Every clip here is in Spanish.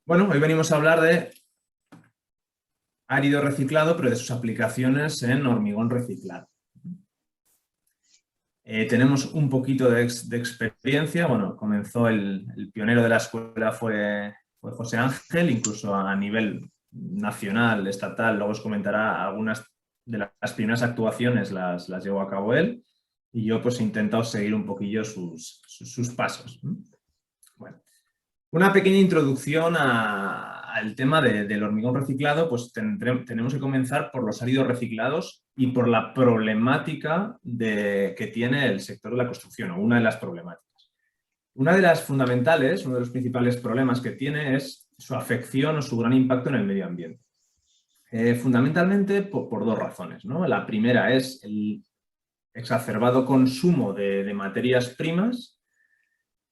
Bueno, hoy venimos a hablar de árido reciclado, pero de sus aplicaciones en hormigón reciclado. Tenemos un poquito de experiencia. Bueno, comenzó el pionero de la escuela fue José Ángel, incluso a nivel nacional, estatal, luego os comentará algunas de las primeras actuaciones las llevó a cabo él, y yo pues he intentado seguir un poquillo sus pasos. Bueno. Una pequeña introducción al tema del hormigón reciclado, pues tenemos que comenzar por los áridos reciclados y por la problemática que tiene el sector de la construcción, o una de las problemáticas. Una de las fundamentales, uno de los principales problemas que tiene es su afección o su gran impacto en el medio ambiente. Fundamentalmente por dos razones, ¿no? La primera es el exacerbado consumo de materias primas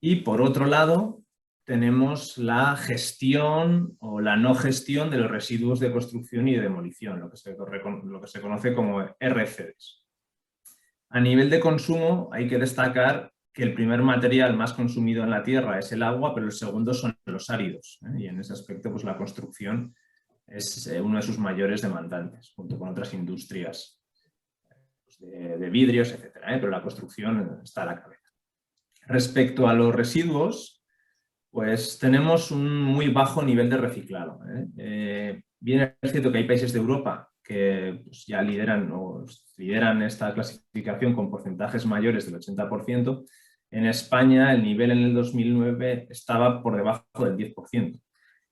y, por otro lado, tenemos la gestión o la no gestión de los residuos de construcción y de demolición, lo que se conoce como RCDs. A nivel de consumo hay que destacar que el primer material más consumido en la Tierra es el agua, pero el segundo son los áridos, y en ese aspecto pues, la construcción es uno de sus mayores demandantes, junto con otras industrias pues, de vidrios, etc. Pero la construcción está a la cabeza. Respecto a los residuos, pues tenemos un muy bajo nivel de reciclado. Bien es cierto que hay países de Europa que pues, ya lideran esta clasificación con porcentajes mayores del 80%. En España el nivel en el 2009 estaba por debajo del 10%.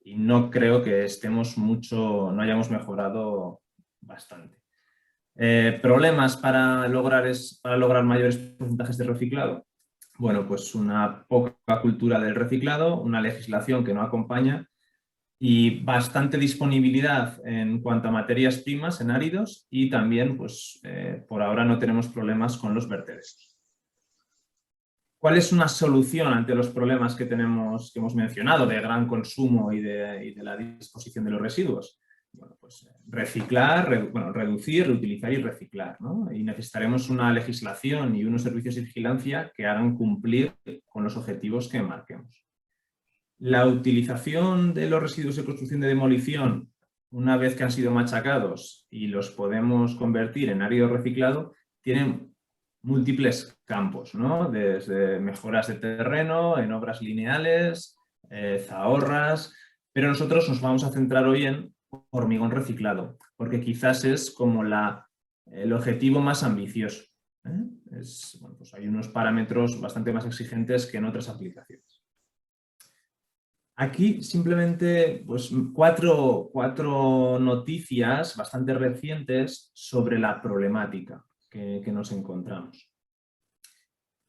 Y no creo que no hayamos mejorado bastante. ¿Problemas para lograr mayores porcentajes de reciclado? Bueno, pues una poca cultura del reciclado, una legislación que no acompaña y bastante disponibilidad en cuanto a materias primas en áridos, y también, pues, por ahora no tenemos problemas con los vertederos. ¿Cuál es una solución ante los problemas que hemos mencionado de gran consumo y de la disposición de los residuos? Bueno, pues reciclar, reducir, reutilizar y reciclar, ¿no? Y necesitaremos una legislación y unos servicios de vigilancia que hagan cumplir con los objetivos que marquemos. La utilización de los residuos de construcción y de demolición, una vez que han sido machacados y los podemos convertir en árido reciclado, tienen múltiples campos, ¿no? Desde mejoras de terreno, en obras lineales, zahorras, pero nosotros nos vamos a centrar hoy en hormigón reciclado, porque quizás es como el objetivo más ambicioso. Bueno, pues hay unos parámetros bastante más exigentes que en otras aplicaciones. Aquí simplemente pues, cuatro noticias bastante recientes sobre la problemática que nos encontramos.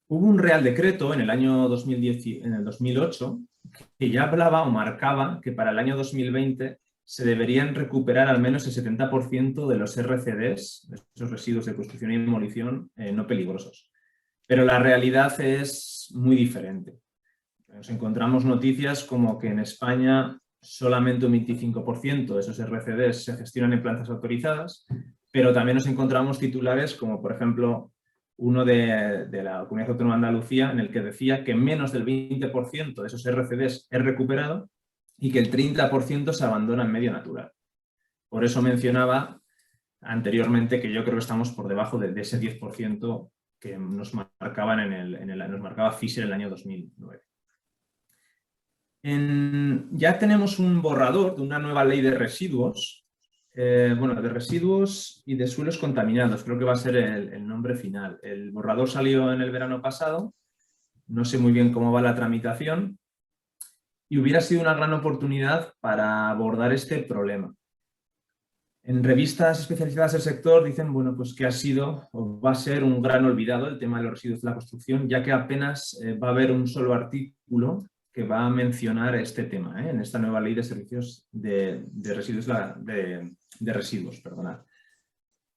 Hubo un Real Decreto en el año 2008 que ya hablaba o marcaba que para el año 2020 se deberían recuperar al menos el 70% de los RCDs, de esos residuos de construcción y demolición no peligrosos. Pero la realidad es muy diferente. Nos encontramos noticias como que en España solamente un 25% de esos RCDs se gestionan en plantas autorizadas, pero también nos encontramos titulares como, por ejemplo, uno de la Comunidad Autónoma de Andalucía, en el que decía que menos del 20% de esos RCDs es recuperado y que el 30% se abandona en medio natural. Por eso mencionaba anteriormente que yo creo que estamos por debajo de ese 10% que nos marcaba Fisher en el año 2009. Ya tenemos un borrador de una nueva ley de residuos, de residuos y de suelos contaminados, creo que va a ser el nombre final. El borrador salió en el verano pasado, no sé muy bien cómo va la tramitación, y hubiera sido una gran oportunidad para abordar este problema. En revistas especializadas del sector dicen, bueno, pues que ha sido o va a ser un gran olvidado el tema de los residuos de la construcción, ya que apenas va a haber un solo artículo que va a mencionar este tema, en esta nueva ley de servicios de residuos.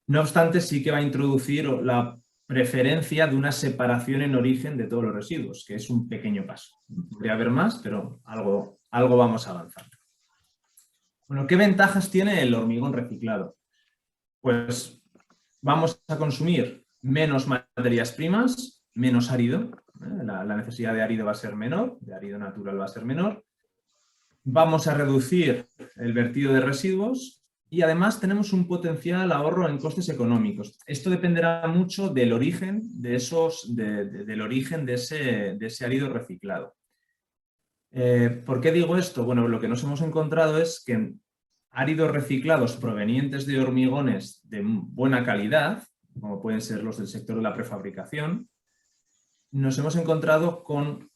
No obstante, sí que va a introducir la preferencia de una separación en origen de todos los residuos, que es un pequeño paso. Podría haber más, pero algo vamos a avanzar. Bueno, ¿qué ventajas tiene el hormigón reciclado? Pues vamos a consumir menos materias primas, menos árido. La necesidad de árido va a ser menor, de árido natural va a ser menor. Vamos a reducir el vertido de residuos y además tenemos un potencial ahorro en costes económicos. Esto dependerá mucho del origen de ese árido reciclado. ¿Por qué digo esto? Bueno, lo que nos hemos encontrado es que áridos reciclados provenientes de hormigones de buena calidad, como pueden ser los del sector de la prefabricación, nos hemos encontrado con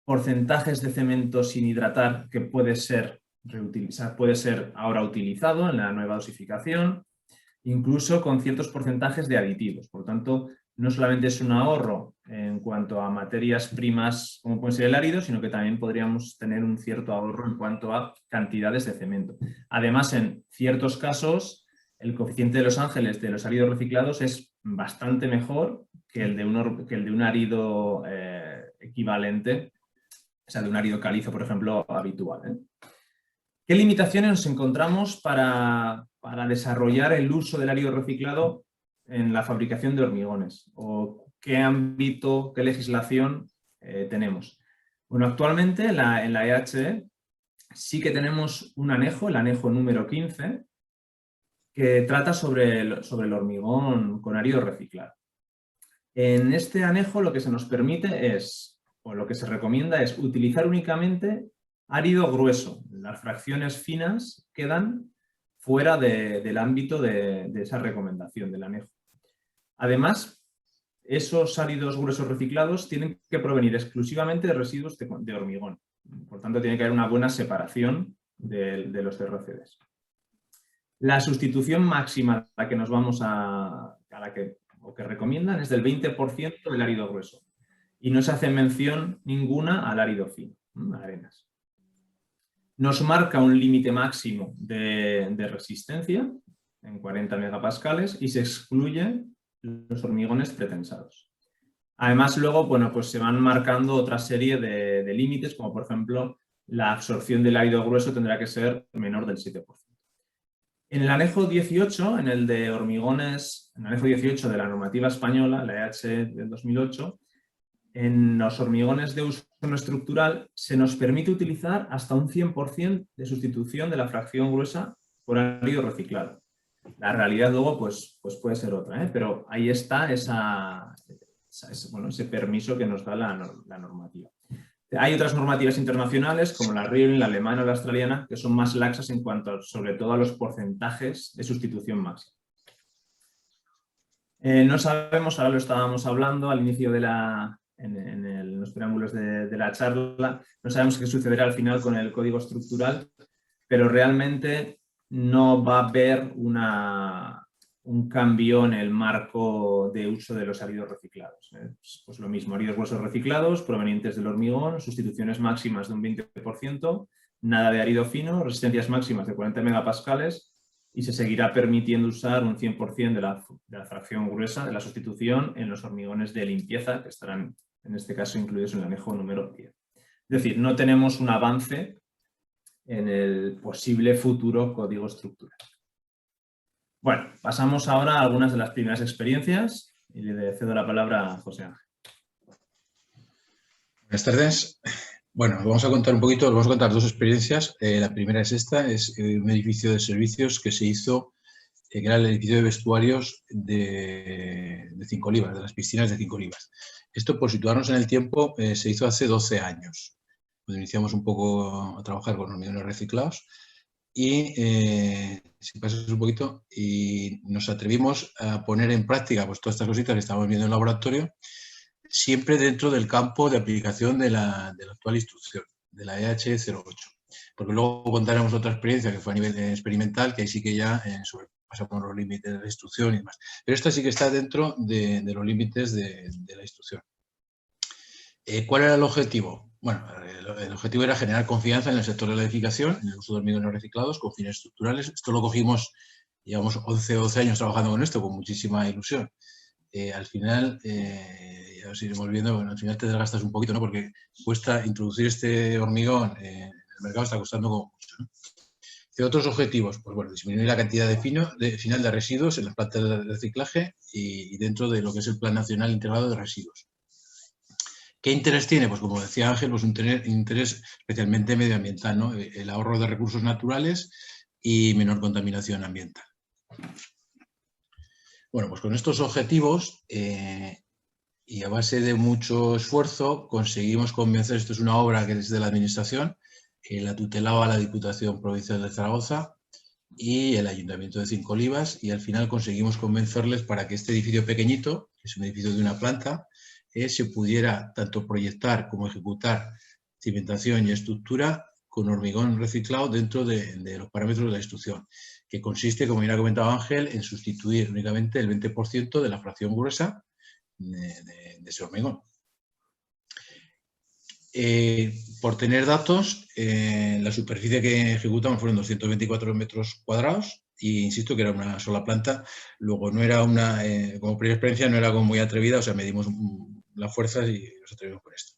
porcentajes de cemento sin hidratar que puede ser ahora utilizado en la nueva dosificación, incluso con ciertos porcentajes de aditivos. Por lo tanto, no solamente es un ahorro en cuanto a materias primas como puede ser el árido, sino que también podríamos tener un cierto ahorro en cuanto a cantidades de cemento. Además, en ciertos casos, el coeficiente de Los Ángeles de los áridos reciclados es bastante mejor que el de un árido equivalente, o sea, de un árido calizo, por ejemplo, habitual, ¿eh? ¿Qué limitaciones nos encontramos para desarrollar el uso del árido reciclado en la fabricación de hormigones? ¿O qué ámbito, qué legislación tenemos? Bueno, actualmente en la EHE sí que tenemos un anejo, el anejo número 15, que trata sobre el hormigón con árido reciclado. En este anejo lo que se nos permite es, o lo que se recomienda es utilizar únicamente árido grueso. Las fracciones finas quedan fuera del ámbito de esa recomendación del anejo. Además, esos áridos gruesos reciclados tienen que provenir exclusivamente de residuos de hormigón. Por tanto, tiene que haber una buena separación de los CRCDs. La sustitución máxima a la que nos vamos que recomiendan es del 20% del árido grueso. Y no se hace mención ninguna al árido fino, arenas. Nos marca un límite máximo de resistencia en 40 megapascales y se excluye los hormigones pretensados. Además, luego, bueno, pues se van marcando otra serie de límites, como por ejemplo, la absorción del árido grueso tendrá que ser menor del 7%. En el anejo 18, en el de hormigones, en el anejo 18 de la normativa española, la EH del 2008, en los hormigones de uso no estructural se nos permite utilizar hasta un 100% de sustitución de la fracción gruesa por árido reciclado. La realidad luego pues puede ser otra, ¿eh? Pero ahí está ese permiso que nos da la normativa. Hay otras normativas internacionales como la RIL, la alemana o la australiana que son más laxas en cuanto sobre todo a los porcentajes de sustitución máxima. No sabemos, ahora lo estábamos hablando al inicio de en los preámbulos de la charla, no sabemos qué sucederá al final con el código estructural, pero realmente no va a haber un cambio en el marco de uso de los áridos reciclados. Pues lo mismo, áridos gruesos reciclados provenientes del hormigón, sustituciones máximas de un 20%, nada de árido fino, resistencias máximas de 40 megapascales y se seguirá permitiendo usar un 100% de la fracción gruesa de la sustitución en los hormigones de limpieza que estarán, en este caso, incluidos en el anejo número 10. Es decir, no tenemos un avance en el posible futuro código estructural. Bueno, pasamos ahora a algunas de las primeras experiencias y le cedo la palabra a José Ángel. Buenas tardes. Bueno, vamos a contar un poquito, vamos a contar dos experiencias. La primera es esta, es un edificio de servicios que se hizo, que era el edificio de vestuarios de Cinco Olivas, de las piscinas de Cinco Olivas. Esto, por situarnos en el tiempo, se hizo hace 12 años, cuando iniciamos un poco a trabajar con hormigones reciclados. Y si pasas un poquito, y nos atrevimos a poner en práctica pues, todas estas cositas que estábamos viendo en el laboratorio, siempre dentro del campo de aplicación de la actual instrucción, de la EH 08. Porque luego contaremos otra experiencia que fue a nivel experimental, que ahí sí que ya sobrepasamos los límites de la instrucción y demás. Pero esta sí que está dentro de los límites de la instrucción. ¿Cuál era el objetivo? Bueno, el objetivo era generar confianza en el sector de la edificación, en el uso de hormigones reciclados con fines estructurales. Esto lo cogimos, llevamos 11 o 12 años trabajando con esto, con muchísima ilusión. Al final, ya os iremos viendo, bueno, al final te desgastas un poquito, ¿no? Porque cuesta introducir este hormigón en el mercado, está costando como mucho, ¿no? ¿Qué otros objetivos? Pues bueno, disminuir la cantidad final de residuos en las plantas de reciclaje y dentro de lo que es el Plan Nacional Integrado de Residuos. ¿Qué interés tiene? Pues como decía Ángel, pues un interés especialmente medioambiental, ¿no? El ahorro de recursos naturales y menor contaminación ambiental. Bueno, pues con estos objetivos y a base de mucho esfuerzo conseguimos convencer, esto es una obra que es de la Administración, la tutelaba la Diputación Provincial de Zaragoza y el Ayuntamiento de Cinco Olivas, y al final conseguimos convencerles para que este edificio pequeñito, que es un edificio de una planta, se pudiera tanto proyectar como ejecutar cimentación y estructura con hormigón reciclado dentro de los parámetros de la instrucción, que consiste, como ya ha comentado Ángel, en sustituir únicamente el 20% de la fracción gruesa de ese hormigón. Por tener datos, la superficie que ejecutamos fueron 224 metros cuadrados y insisto que era una sola planta. Luego no era una, como primera experiencia no era como muy atrevida, o sea, medimos las fuerzas y nos atrevimos con esto.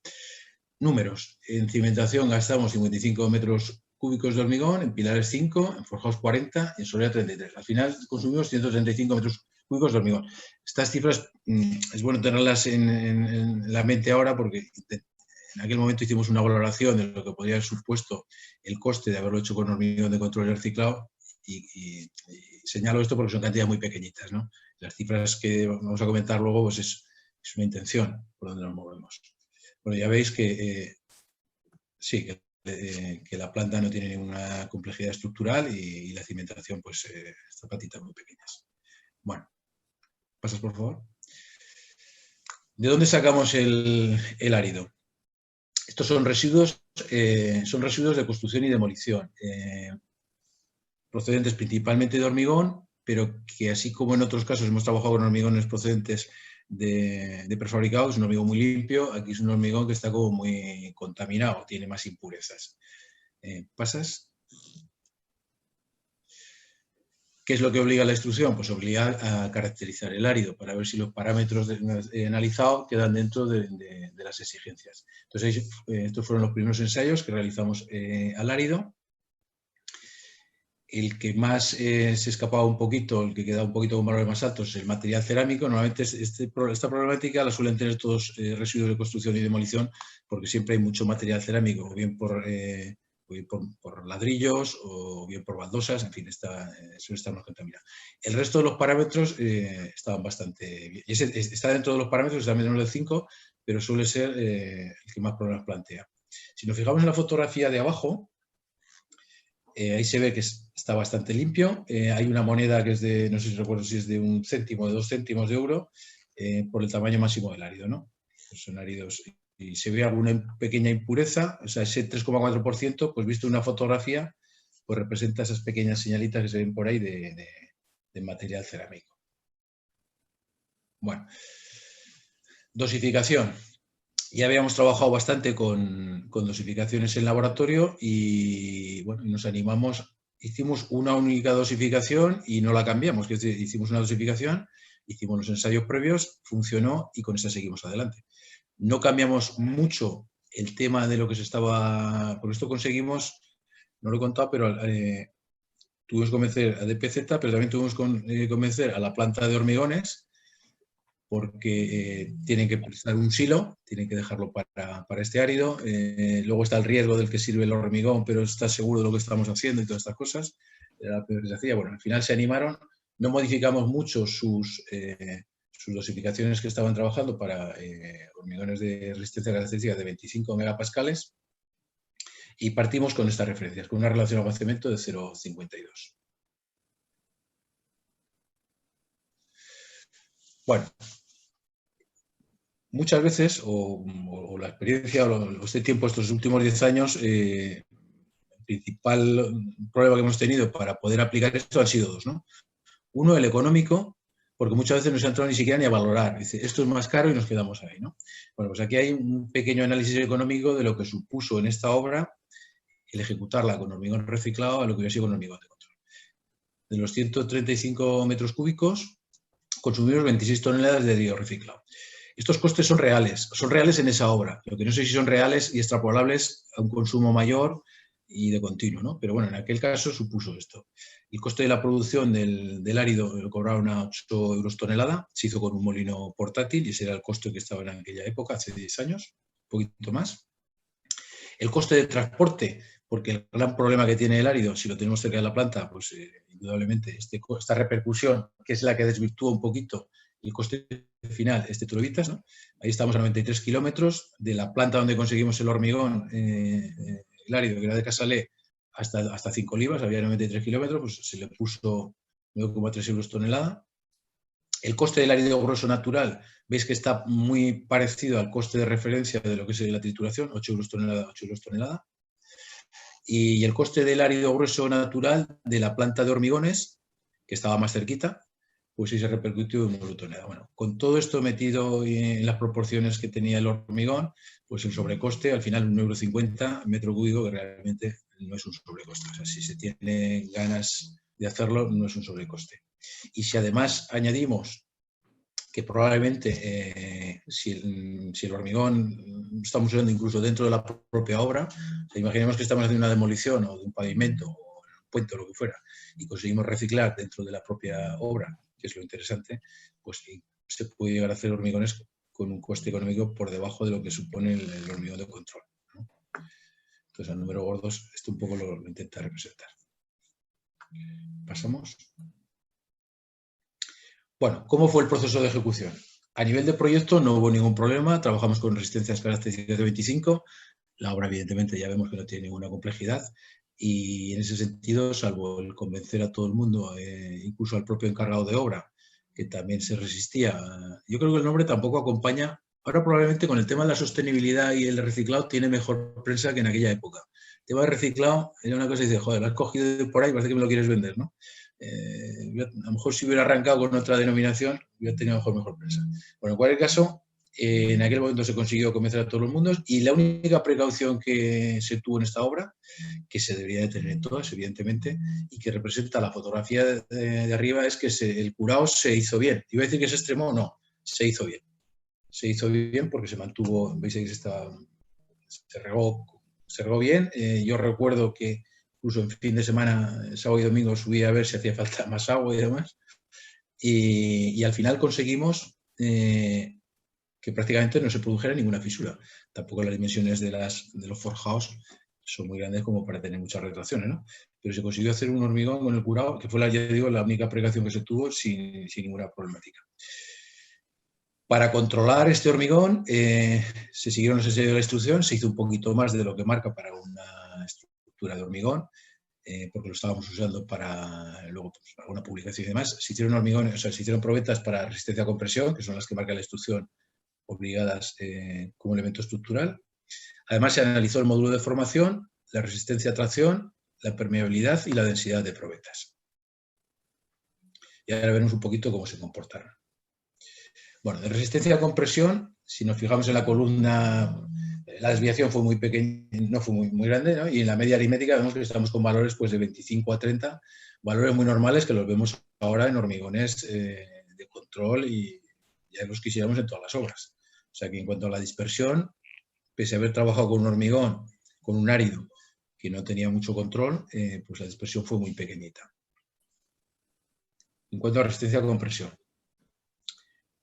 Números. En cimentación gastamos 55 metros cúbicos de hormigón, en pilares 5, en forjados 40 y en solera 33. Al final consumimos 135 metros cúbicos de hormigón. Estas cifras es bueno tenerlas en la mente ahora porque en aquel momento hicimos una valoración de lo que podría haber supuesto el coste de haberlo hecho con hormigón de control y reciclado y señalo esto porque son cantidades muy pequeñitas, ¿no? Las cifras que vamos a comentar luego pues es una intención por donde nos movemos. Bueno, ya veis que sí, que la planta no tiene ninguna complejidad estructural y la cimentación, pues, zapatitas muy pequeñas. Bueno, ¿pasas por favor? ¿De dónde sacamos el árido? Estos son residuos de construcción y demolición, procedentes principalmente de hormigón, pero que así como en otros casos hemos trabajado con hormigones procedentes de prefabricado, es un hormigón muy limpio, aquí es un hormigón que está como muy contaminado, tiene más impurezas. ¿Pasas? ¿Qué es lo que obliga a la instrucción? Pues obliga a caracterizar el árido para ver si los parámetros analizados quedan dentro de las exigencias. Entonces, estos fueron los primeros ensayos que realizamos al árido. El que más se escapaba un poquito, el que queda un poquito con valores más altos, es el material cerámico. Normalmente esta problemática la suelen tener todos residuos de construcción y demolición porque siempre hay mucho material cerámico, o bien por ladrillos o bien por baldosas, en fin, suele estar más contaminado. El resto de los parámetros estaban bastante bien. Está dentro de los parámetros, está menos del 5, pero suele ser el que más problemas plantea. Si nos fijamos en la fotografía de abajo, ahí se ve que está bastante limpio. Hay una moneda que es de, no sé si recuerdo si es de 1 céntimo, de 2 céntimos de euro, por el tamaño máximo del árido, ¿no? Pues son áridos y se ve alguna pequeña impureza, o sea, ese 3,4%, pues visto una fotografía, pues representa esas pequeñas señalitas que se ven por ahí de material cerámico. Bueno, dosificación. Ya habíamos trabajado bastante con dosificaciones en laboratorio y bueno, nos animamos, hicimos una única dosificación y no la cambiamos, es decir, hicimos una dosificación, hicimos los ensayos previos, funcionó y con esa seguimos adelante. No cambiamos mucho el tema de lo que se estaba, por esto conseguimos, no lo he contado, pero tuvimos que convencer a DPZ, pero también tuvimos que convencer a la planta de hormigones, porque tienen que prestar un silo, tienen que dejarlo para este árido. Luego está el riesgo del que sirve el hormigón, pero está seguro de lo que estamos haciendo y todas estas cosas. Era lo que se hacía. Bueno, al final se animaron, no modificamos mucho sus dosificaciones que estaban trabajando para hormigones de resistencia característica de 25 megapascales y partimos con estas referencias, con una relación agua-cemento de 0,52. Bueno, muchas veces, o la experiencia, o este tiempo, estos últimos 10 años, el principal problema que hemos tenido para poder aplicar esto han sido dos, ¿no? Uno, el económico, porque muchas veces no se ha entrado ni siquiera ni a valorar. Dice, esto es más caro y nos quedamos ahí, ¿no? Bueno, pues aquí hay un pequeño análisis económico de lo que supuso en esta obra el ejecutarla con hormigón reciclado a lo que hubiera sido con hormigón de control. De los 135 metros cúbicos, consumimos 26 toneladas de hierro reciclado. Estos costes son reales en esa obra. Lo que no sé si son reales y extrapolables a un consumo mayor y de continuo, ¿no? Pero bueno, en aquel caso supuso esto. El coste de la producción del árido lo cobraron a 8 euros tonelada, se hizo con un molino portátil y ese era el coste que estaba en aquella época, hace 10 años. poquito más. El coste de transporte, porque el gran problema que tiene el árido, si lo tenemos cerca de la planta, pues indudablemente esta repercusión, que es la que desvirtúa un poquito el coste final, tú lo evitas, ¿no? Ahí estamos a 93 kilómetros, de la planta donde conseguimos el hormigón, el árido, que era de Casalé, hasta 5 Olivas, había 93 kilómetros, pues se le puso 9,3 euros tonelada. El coste del árido grueso natural, veis que está muy parecido al coste de referencia de lo que es la trituración, 8 euros tonelada, 8 euros tonelada. Y el coste del árido grueso natural de la planta de hormigones, que estaba más cerquita, pues sí se repercutió en 1 euro tonelada. Bueno, con todo esto metido en las proporciones que tenía el hormigón, pues el sobrecoste, al final 1,50 € metro cúbico, que realmente no es un sobrecoste. O sea, si se tiene ganas de hacerlo, no es un sobrecoste. Y si además añadimos que probablemente si el hormigón estamos usando incluso dentro de la propia obra, o sea, imaginemos que estamos haciendo una demolición o de un pavimento o un puente o lo que fuera y conseguimos reciclar dentro de la propia obra, que es lo interesante, pues se puede llegar a hacer hormigones con un coste económico por debajo de lo que supone el hormigón de control, ¿no? Entonces, al número gordos, esto un poco lo intenta representar. Pasamos. Bueno, ¿cómo fue el proceso de ejecución? A nivel de proyecto no hubo ningún problema, trabajamos con resistencias características de 25, la obra evidentemente ya vemos que no tiene ninguna complejidad y en ese sentido, salvo el convencer a todo el mundo, incluso al propio encargado de obra, que también se resistía, yo creo que el nombre tampoco acompaña, ahora probablemente con el tema de la sostenibilidad y el reciclado tiene mejor prensa que en aquella época. El tema de reciclado era una cosa y dice, joder, lo has cogido por ahí, parece que me lo quieres vender, ¿no? A lo mejor si hubiera arrancado con otra denominación, hubiera tenido mejor prensa. Bueno, en cualquier caso, en aquel momento se consiguió convencer a todos los mundos y la única precaución que se tuvo en esta obra, que se debería de tener en todas, evidentemente, y que representa la fotografía de arriba, es que el curado se hizo bien. ¿Iba a decir que se extremó? No, se hizo bien. Se hizo bien porque se mantuvo, veis que se regó bien. Yo recuerdo que incluso en fin de semana, sábado y domingo, subí a ver si hacía falta más agua y demás. Y al final conseguimos que prácticamente no se produjera ninguna fisura. Tampoco las dimensiones de los forjados son muy grandes como para tener muchas retracciones, ¿no? Pero se consiguió hacer un hormigón con el curado, que fue, ya digo, la única precaución que se tuvo sin ninguna problemática. Para controlar este hormigón se siguieron los ensayos de la instrucción, se hizo un poquito más de lo que marca para una estructura de hormigón, porque lo estábamos usando para luego pues, alguna publicación y demás. Se hicieron hormigones, o sea, se hicieron probetas para resistencia a compresión, que son las que marca la instrucción, obligadas como elemento estructural. Además, se analizó el módulo de formación, la resistencia a tracción, la permeabilidad y la densidad de probetas. Y ahora veremos un poquito cómo se comportaron. Bueno, de resistencia a compresión, si nos fijamos en la columna, la desviación fue muy pequeña, no fue muy grande, ¿no? Y en la media aritmética vemos que estamos con valores pues, de 25 a 30, valores muy normales que los vemos ahora en hormigones de control y ya los quisiéramos en todas las obras. O sea que en cuanto a la dispersión, pese a haber trabajado con un hormigón, con un árido que no tenía mucho control, pues la dispersión fue muy pequeñita. En cuanto a resistencia a compresión,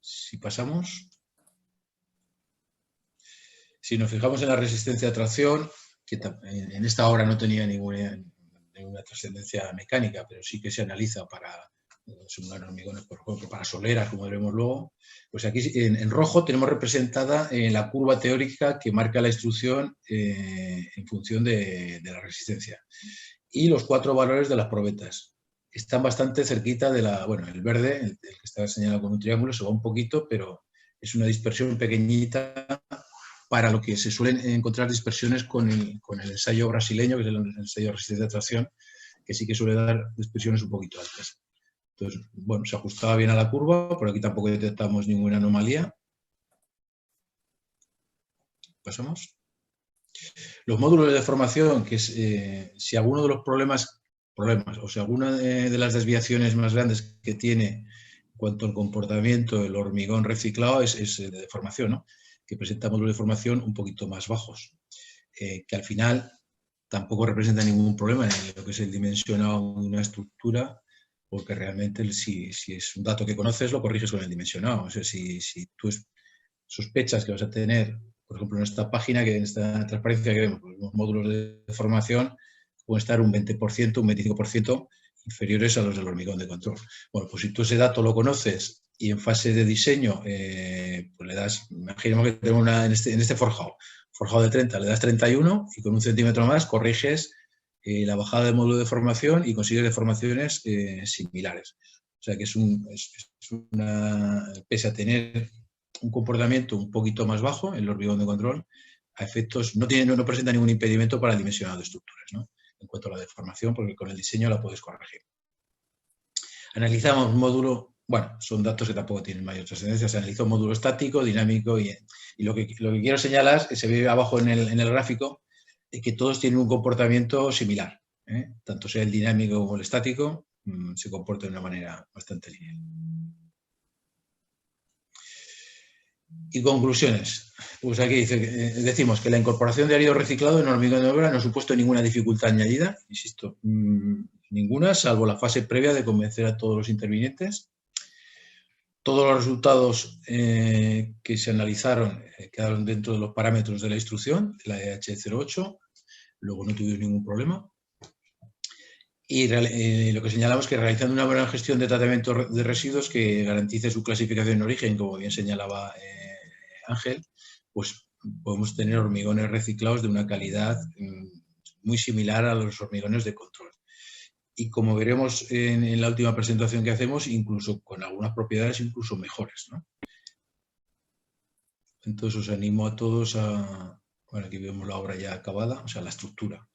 si pasamos, si nos fijamos en la resistencia a tracción, que en esta obra no tenía ninguna trascendencia mecánica, pero sí que se analiza para simular hormigones, por ejemplo, para soleras, como veremos luego, pues aquí en rojo tenemos representada la curva teórica que marca la instrucción en función de la resistencia. Y los 4 valores de las probetas. Están bastante cerquita de bueno, el verde, el que está señalado con un triángulo, se va un poquito, pero es una dispersión pequeñita para lo que se suelen encontrar dispersiones con el ensayo brasileño, que es el ensayo de resistencia de tracción, que sí que suele dar dispersiones un poquito altas. Entonces, bueno, se ajustaba bien a la curva, por aquí tampoco detectamos ninguna anomalía. Pasamos. Los módulos de deformación, que es si alguno de los problemas, o si alguna de las desviaciones más grandes que tiene en cuanto al comportamiento del hormigón reciclado es de deformación, ¿no? Que presenta módulos de deformación un poquito más bajos, que al final tampoco representa ningún problema en lo que es el dimensionado de una estructura, porque realmente si es un dato que conoces, lo corriges con el dimensionado. O sea, si tú sospechas que vas a tener Por ejemplo, en esta página, en esta transparencia que vemos, los módulos de formación pueden estar un 20%, un 25% inferiores a los del hormigón de control. Bueno, pues si tú ese dato lo conoces y en fase de diseño, pues le das, imaginemos que tenemos en este forjado de 30, le das 31 y con un centímetro más corriges la bajada del módulo de formación y consigues deformaciones similares. O sea que es una, pese a tener un comportamiento un poquito más bajo, el hormigón de control, a efectos, no presenta ningún impedimento para el dimensionado de estructuras, ¿no? En cuanto a la deformación, porque con el diseño la puedes corregir. Analizamos módulo, bueno, son datos que tampoco tienen mayor trascendencia, se analizó módulo estático, dinámico y lo que quiero señalar, que se ve abajo en el gráfico, es que todos tienen un comportamiento similar, ¿eh? Tanto sea el dinámico como el estático, se comporta de una manera bastante lineal. Y conclusiones. Pues aquí decimos que la incorporación de árido reciclado en hormigón de obra no ha supuesto ninguna dificultad añadida, insisto, ninguna, salvo la fase previa de convencer a todos los intervinientes. Todos los resultados que se analizaron quedaron dentro de los parámetros de la instrucción, de la EH08, luego no tuvieron ningún problema. Y lo que señalamos es que realizando una buena gestión de tratamiento de residuos que garantice su clasificación en origen, como bien señalaba Ángel, pues podemos tener hormigones reciclados de una calidad muy similar a los hormigones de control. Y como veremos en la última presentación que hacemos, incluso con algunas propiedades incluso mejores, ¿no? Entonces os animo a todos a... Bueno, aquí vemos la obra ya acabada, o sea, la estructura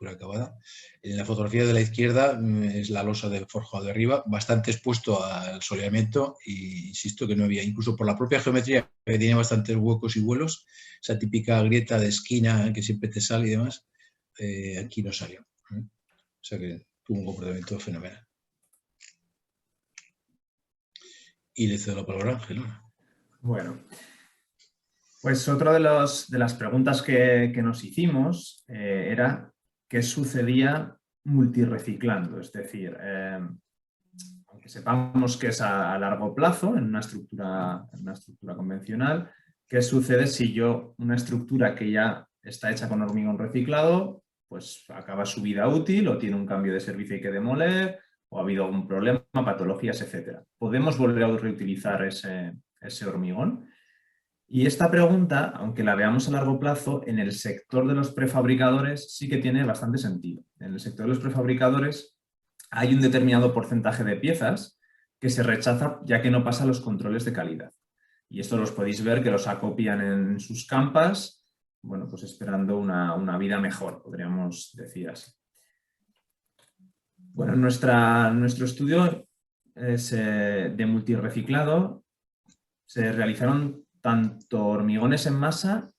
acabada. En la fotografía de la izquierda es la losa de forjado de arriba, bastante expuesto al soleamiento y insisto que no había, incluso por la propia geometría, que tiene bastantes huecos y vuelos, esa típica grieta de esquina que siempre te sale y demás, aquí no salió. O sea que tuvo un comportamiento fenomenal. Y le cedo la palabra a Ángel. Bueno, pues otra de las preguntas que nos hicimos era qué sucedía multirreciclando, es decir, aunque sepamos que es a largo plazo en una estructura convencional, ¿qué sucede si yo una estructura que ya está hecha con hormigón reciclado, pues acaba su vida útil o tiene un cambio de servicio y hay que demoler o ha habido algún problema, patologías, etcétera? ¿Podemos volver a reutilizar ese hormigón? Y esta pregunta, aunque la veamos a largo plazo, en el sector de los prefabricadores sí que tiene bastante sentido. En el sector de los prefabricadores hay un determinado porcentaje de piezas que se rechaza ya que no pasa los controles de calidad. Y esto los podéis ver que los acopian en sus campas, bueno, pues esperando una vida mejor, podríamos decir así. Bueno, nuestro estudio de multirreciclado se realizaron tanto hormigones en masa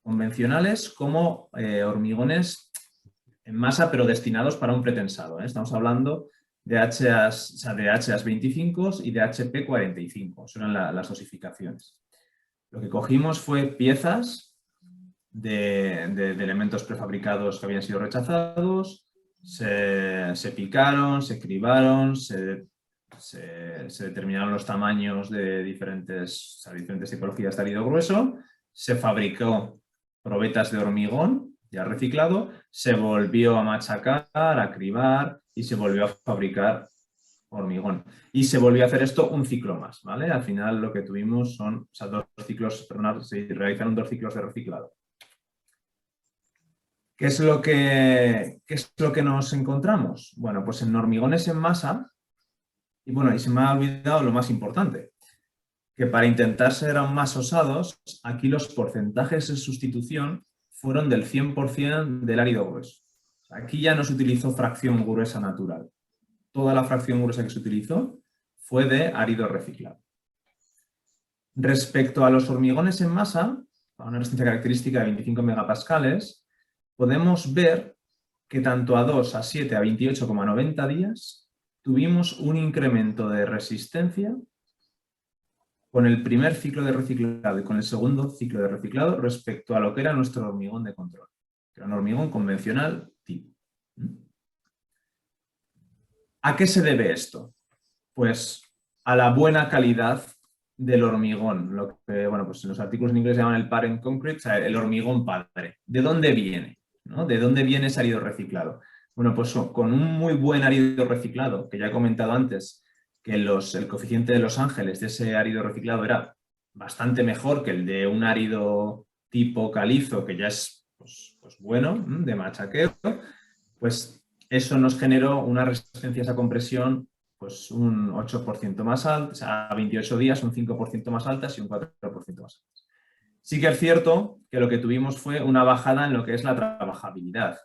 convencionales como hormigones en masa pero destinados para un pretensado. Estamos hablando de HAs 25 y de HP 45, son las dosificaciones. Lo que cogimos fue piezas de elementos prefabricados que habían sido rechazados, se picaron, se cribaron, se determinaron los tamaños de diferentes tipologías de árido grueso, se fabricó probetas de hormigón ya reciclado, se volvió a machacar, a cribar y se volvió a fabricar hormigón. Y se volvió a hacer esto un ciclo más, ¿vale? Al final lo que tuvimos son, o sea, se realizaron 2 ciclos de reciclado. ¿Qué es lo que nos encontramos? Bueno, pues en hormigones en masa. Y bueno, y se me ha olvidado lo más importante, que para intentar ser aún más osados, aquí los porcentajes de sustitución fueron del 100% del árido grueso. Aquí ya no se utilizó fracción gruesa natural. Toda la fracción gruesa que se utilizó fue de árido reciclado. Respecto a los hormigones en masa, a una resistencia característica de 25 megapascales, podemos ver que tanto a 2, a 7, a 28,90 días tuvimos un incremento de resistencia con el primer ciclo de reciclado y con el segundo ciclo de reciclado respecto a lo que era nuestro hormigón de control, que era un hormigón convencional tipo. ¿A qué se debe esto? Pues a la buena calidad del hormigón, lo que, bueno, pues en los artículos en inglés se llaman el parent concrete, o sea, el hormigón padre. ¿De dónde viene? ¿No? ¿De dónde viene ese árido reciclado? Bueno, pues con un muy buen árido reciclado, que ya he comentado antes, que el coeficiente de Los Ángeles de ese árido reciclado era bastante mejor que el de un árido tipo calizo, que ya es pues bueno, de machaqueo, pues eso nos generó una resistencia a esa compresión pues un 8% más alta, o sea, a 28 días un 5% más altas y un 4% más altas. Sí que es cierto que lo que tuvimos fue una bajada en lo que es la trabajabilidad.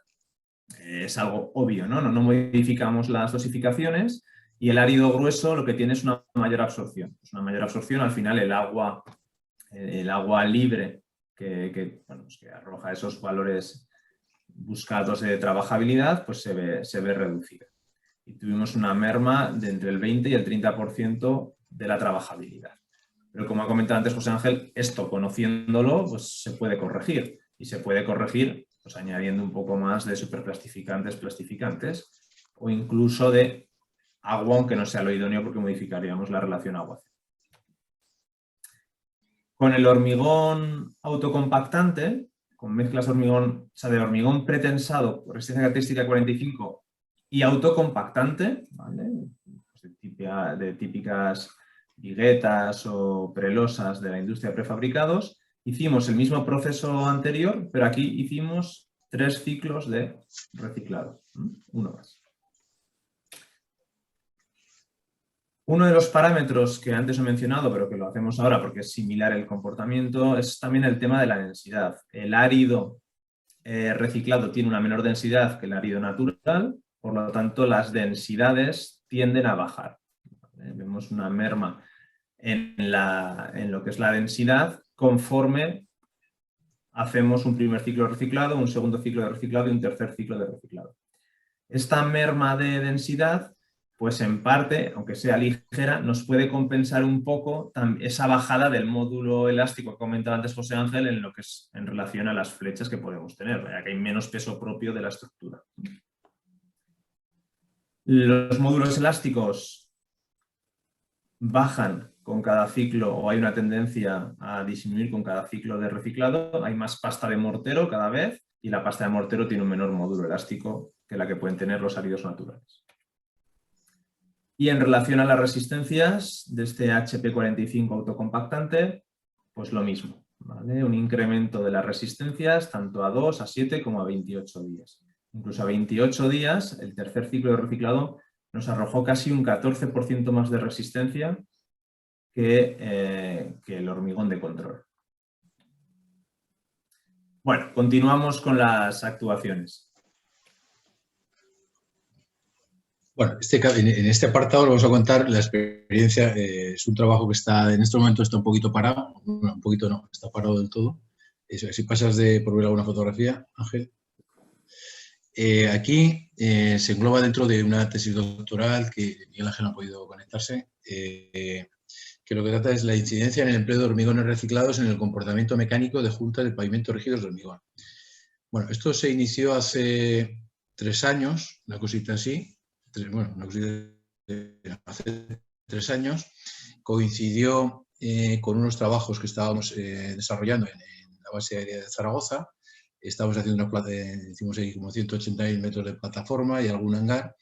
Es algo obvio, ¿no? No modificamos las dosificaciones y el árido grueso lo que tiene es una mayor absorción. Es una mayor absorción, al final el agua libre bueno, pues que arroja esos valores buscados de trabajabilidad, pues se ve reducida. Y tuvimos una merma de entre el 20 y el 30% de la trabajabilidad. Pero como ha comentado antes José Ángel, esto conociéndolo, pues se puede corregir. Y se puede corregir pues, añadiendo un poco más de superplastificantes, plastificantes, o incluso de agua, aunque no sea lo idóneo porque modificaríamos la relación agua. Con el hormigón autocompactante, con mezclas de hormigón, o sea, de hormigón pretensado, resistencia característica 45 y autocompactante, ¿vale? Pues de típicas viguetas o prelosas de la industria de prefabricados, hicimos el mismo proceso anterior, pero aquí hicimos 3 ciclos de reciclado, uno más. Uno de los parámetros que antes he mencionado, pero que lo hacemos ahora porque es similar el comportamiento, es también el tema de la densidad. El árido reciclado tiene una menor densidad que el árido natural, por lo tanto las densidades tienden a bajar. Vemos una merma en lo que es la densidad conforme hacemos un primer ciclo de reciclado, un segundo ciclo de reciclado y un tercer ciclo de reciclado. Esta merma de densidad, pues en parte, aunque sea ligera, nos puede compensar un poco esa bajada del módulo elástico que comentaba antes José Ángel en lo que es en relación a las flechas que podemos tener, ya que hay menos peso propio de la estructura. Los módulos elásticos bajan con cada ciclo o hay una tendencia a disminuir con cada ciclo de reciclado. Hay más pasta de mortero cada vez y la pasta de mortero tiene un menor módulo elástico que la que pueden tener los áridos naturales. Y en relación a las resistencias de este HP45 autocompactante, pues lo mismo, ¿vale? Un incremento de las resistencias tanto a 2, a 7 como a 28 días. Incluso a 28 días, el tercer ciclo de reciclado nos arrojó casi un 14% más de resistencia que el hormigón de control. Bueno, continuamos con las actuaciones. Bueno, en este apartado vamos a contar la experiencia. Es un trabajo que en este momento está un poquito parado. Bueno, un poquito no, está parado del todo. Si pasas por ver alguna fotografía, Ángel. Aquí se engloba dentro de una tesis doctoral que Miguel Ángel no ha podido conectarse, que lo que trata es la incidencia en el empleo de hormigones reciclados en el comportamiento mecánico de juntas de pavimentos rígidos de hormigón. Bueno, esto se inició hace 3 años, una cosita así. Hace 3 años, coincidió con unos trabajos que estábamos desarrollando en la base aérea de Zaragoza. Estábamos haciendo hicimos ahí como 180.000 metros de plataforma y algún hangar.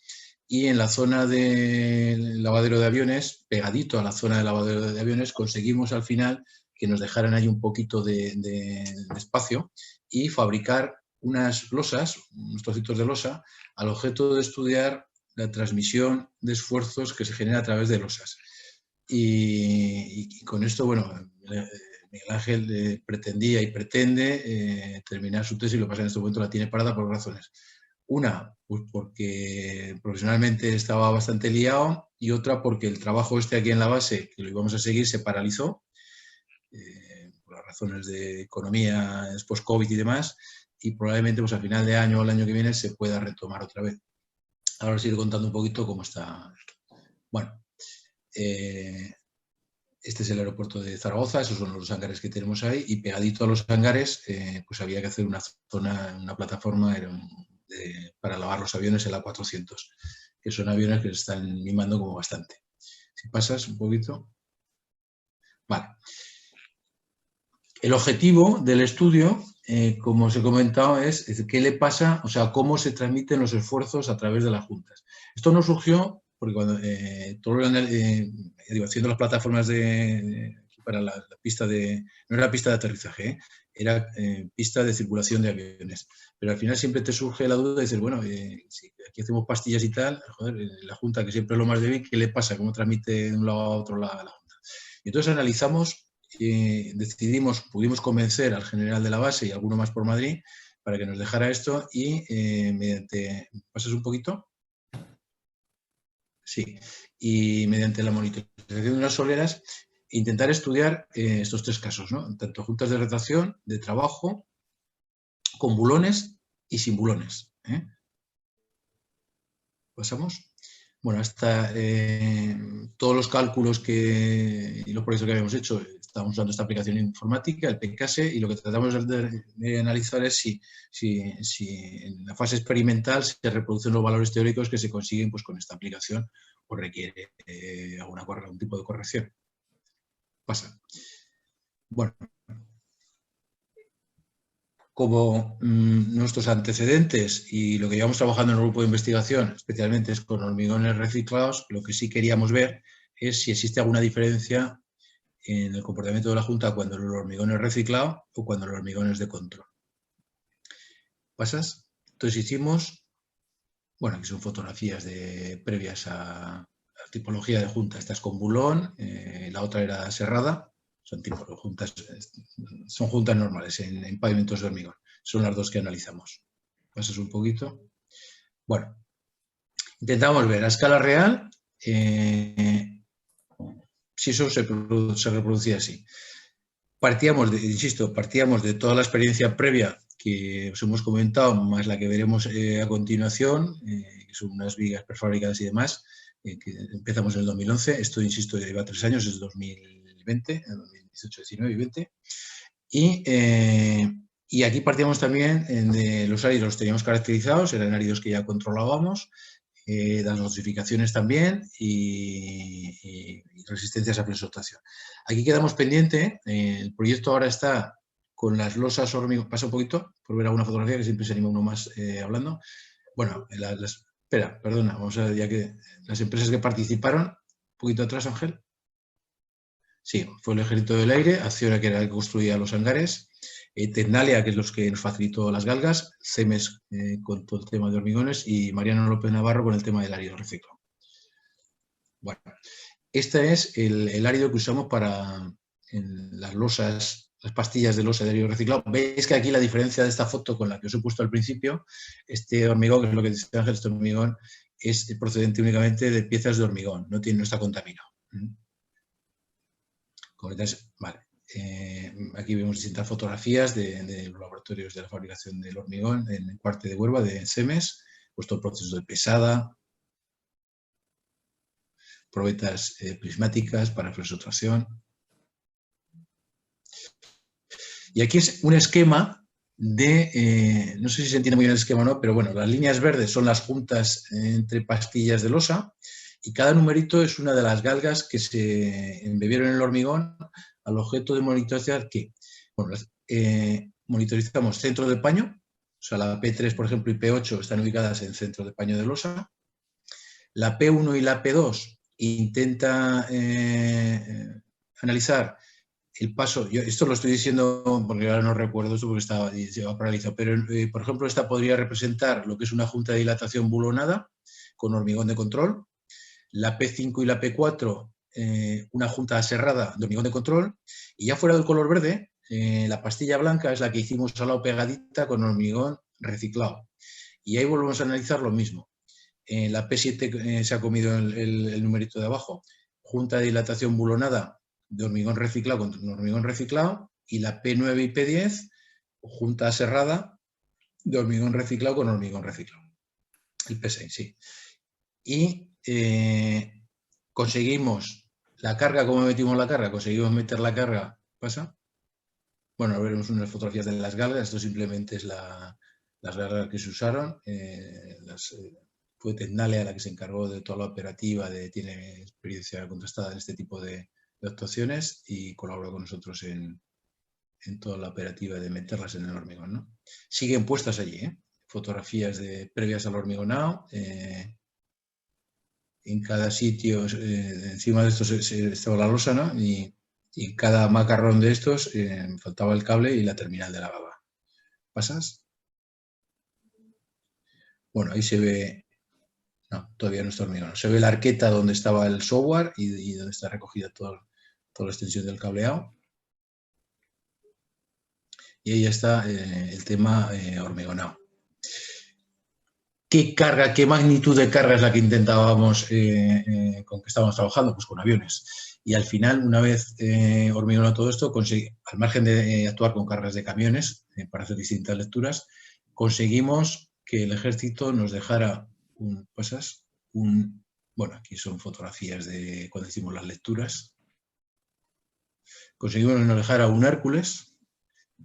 Y en la zona del lavadero de aviones, pegadito a la zona del lavadero de aviones, conseguimos al final que nos dejaran ahí un poquito de espacio y fabricar unas losas, unos trocitos de losa, al objeto de estudiar la transmisión de esfuerzos que se genera a través de losas. Y con esto, bueno, Miguel Ángel pretendía y pretende terminar su tesis, lo que pasa en este momento la tiene parada por razones. Una, pues porque profesionalmente estaba bastante liado, y otra porque el trabajo aquí en la base, que lo íbamos a seguir, se paralizó por las razones de economía, post-COVID y demás, y probablemente pues, a final de año o el año que viene se pueda retomar otra vez. Ahora os iré contando un poquito cómo está esto. Bueno, este es el aeropuerto de Zaragoza, esos son los hangares que tenemos ahí, y pegadito a los hangares pues había que hacer una plataforma para lavar los aviones, el A400, que son aviones que se están mimando como bastante. Si pasas un poquito. Vale. El objetivo del estudio, como os he comentado, es qué le pasa, o sea, cómo se transmiten los esfuerzos a través de las juntas. Esto no surgió porque cuando haciendo las plataformas para la pista de, no era pista de aterrizaje, era pista de circulación de aviones. Pero al final siempre te surge la duda de decir, bueno, si aquí hacemos pastillas y tal, joder, la junta, que siempre es lo más débil, ¿qué le pasa? ¿Cómo transmite de un lado a otro la junta? Y entonces analizamos, pudimos convencer al general de la base y alguno más por Madrid para que nos dejara esto y mediante, ¿pasas un poquito? Sí, y mediante la monitorización de unas soleras intentar estudiar estos 3 casos, ¿no? Tanto juntas de retracción, de trabajo, con bulones y sin bulones. ¿Pasamos? Bueno, hasta todos los cálculos y los proyectos que habíamos hecho, estamos usando esta aplicación informática, el PCASE, y lo que tratamos de analizar es si en la fase experimental se reproducen los valores teóricos que se consiguen pues, con esta aplicación o requiere algún tipo de corrección. Pasa. Bueno, como nuestros antecedentes y lo que llevamos trabajando en el grupo de investigación, especialmente es con hormigones reciclados, lo que sí queríamos ver es si existe alguna diferencia en el comportamiento de la junta cuando el hormigón es reciclado o cuando el hormigón es de control. ¿Pasas? Entonces hicimos, bueno, aquí son fotografías previas a la tipología de junta. Esta es con bulón, la otra era serrada. Son juntas normales en pavimentos de hormigón. Son las dos que analizamos. Pasas un poquito. Bueno, intentamos ver a escala real si eso se reproducía así. Partíamos de toda la experiencia previa que os hemos comentado, más la que veremos a continuación, que son unas vigas prefabricadas y demás, que empezamos en el 2011. Esto, insisto, lleva 3 años, es 2020, 2018, 19 y 20. Y aquí partíamos también de los áridos, los teníamos caracterizados, eran áridos que ya controlábamos, las notificaciones también y resistencias a presostación. Aquí quedamos pendiente, el proyecto ahora está con las losas hormigón. Pasa un poquito por ver alguna fotografía que siempre se anima uno más hablando. Bueno, espera, perdona, vamos a ver, ya que las empresas que participaron, un poquito atrás, Ángel. Sí, fue el Ejército del Aire, Acciona, que era el que construía los hangares, Tecnalia, que es los que nos facilitó las galgas, CEMES con todo el tema de hormigones y Mariano López Navarro con el tema del árido reciclado. Bueno, este es el árido que usamos para las losas, las pastillas de losa de árido reciclado. Veis que aquí la diferencia de esta foto con la que os he puesto al principio, este hormigón, que es lo que dice Ángel, este hormigón es procedente únicamente de piezas de hormigón, no está contaminado. Vale. Aquí vemos distintas fotografías de los laboratorios de la fabricación del hormigón en Cuarte de Huelva, de CEMES, puesto el proceso de pesada, probetas prismáticas para fresotracción. Y aquí es un esquema no sé si se entiende muy bien el esquema o no, pero bueno, las líneas verdes son las juntas entre pastillas de losa y cada numerito es una de las galgas que se embebieron en el hormigón al objeto de monitorizar que, bueno, monitorizamos centro de paño, o sea, la P3, por ejemplo, y P8 están ubicadas en centro de paño de losa. La P1 y la P2 intenta analizar el paso. Esto lo estoy diciendo porque ahora no recuerdo esto porque estaba paralizado, pero por ejemplo esta podría representar lo que es una junta de dilatación bulonada con hormigón de control. La P5 y la P4 una junta aserrada de hormigón de control, y ya fuera del color verde, la pastilla blanca es la que hicimos al lado pegadita con hormigón reciclado. Y ahí volvemos a analizar lo mismo. La P7 se ha comido el numerito de abajo, junta de dilatación bulonada de hormigón reciclado con hormigón reciclado, y la P9 y P10, junta aserrada de hormigón reciclado con hormigón reciclado. El P6, sí. Y conseguimos la carga. ¿Cómo metimos la carga? Conseguimos meter la carga. ¿Pasa? Bueno, veremos unas fotografías de las galgas. Esto simplemente es las galgas que se usaron. Fue Tecnalia la que se encargó de toda la operativa, tiene experiencia contrastada en este tipo de de actuaciones y colaboró con nosotros en toda la operativa de meterlas en el hormigón, ¿no? Siguen puestas allí, fotografías previas al hormigonado. En cada sitio, encima de esto estaba la losa, ¿no? Y cada macarrón de estos faltaba el cable y la terminal de la baba. ¿Pasas? Bueno, ahí se ve... No, todavía no está hormigón. Se ve la arqueta donde estaba el software y donde está recogida toda la extensión del cableado. Y ahí está el tema hormigonado. ¿Qué carga, qué magnitud de carga es la que intentábamos con que estábamos trabajando? Pues con aviones. Y al final, una vez hormigonado todo esto, al margen de actuar con cargas de camiones para hacer distintas lecturas, conseguimos que el ejército nos dejara bueno, aquí son fotografías de cuando hicimos las lecturas. Conseguimos que nos dejara un Hércules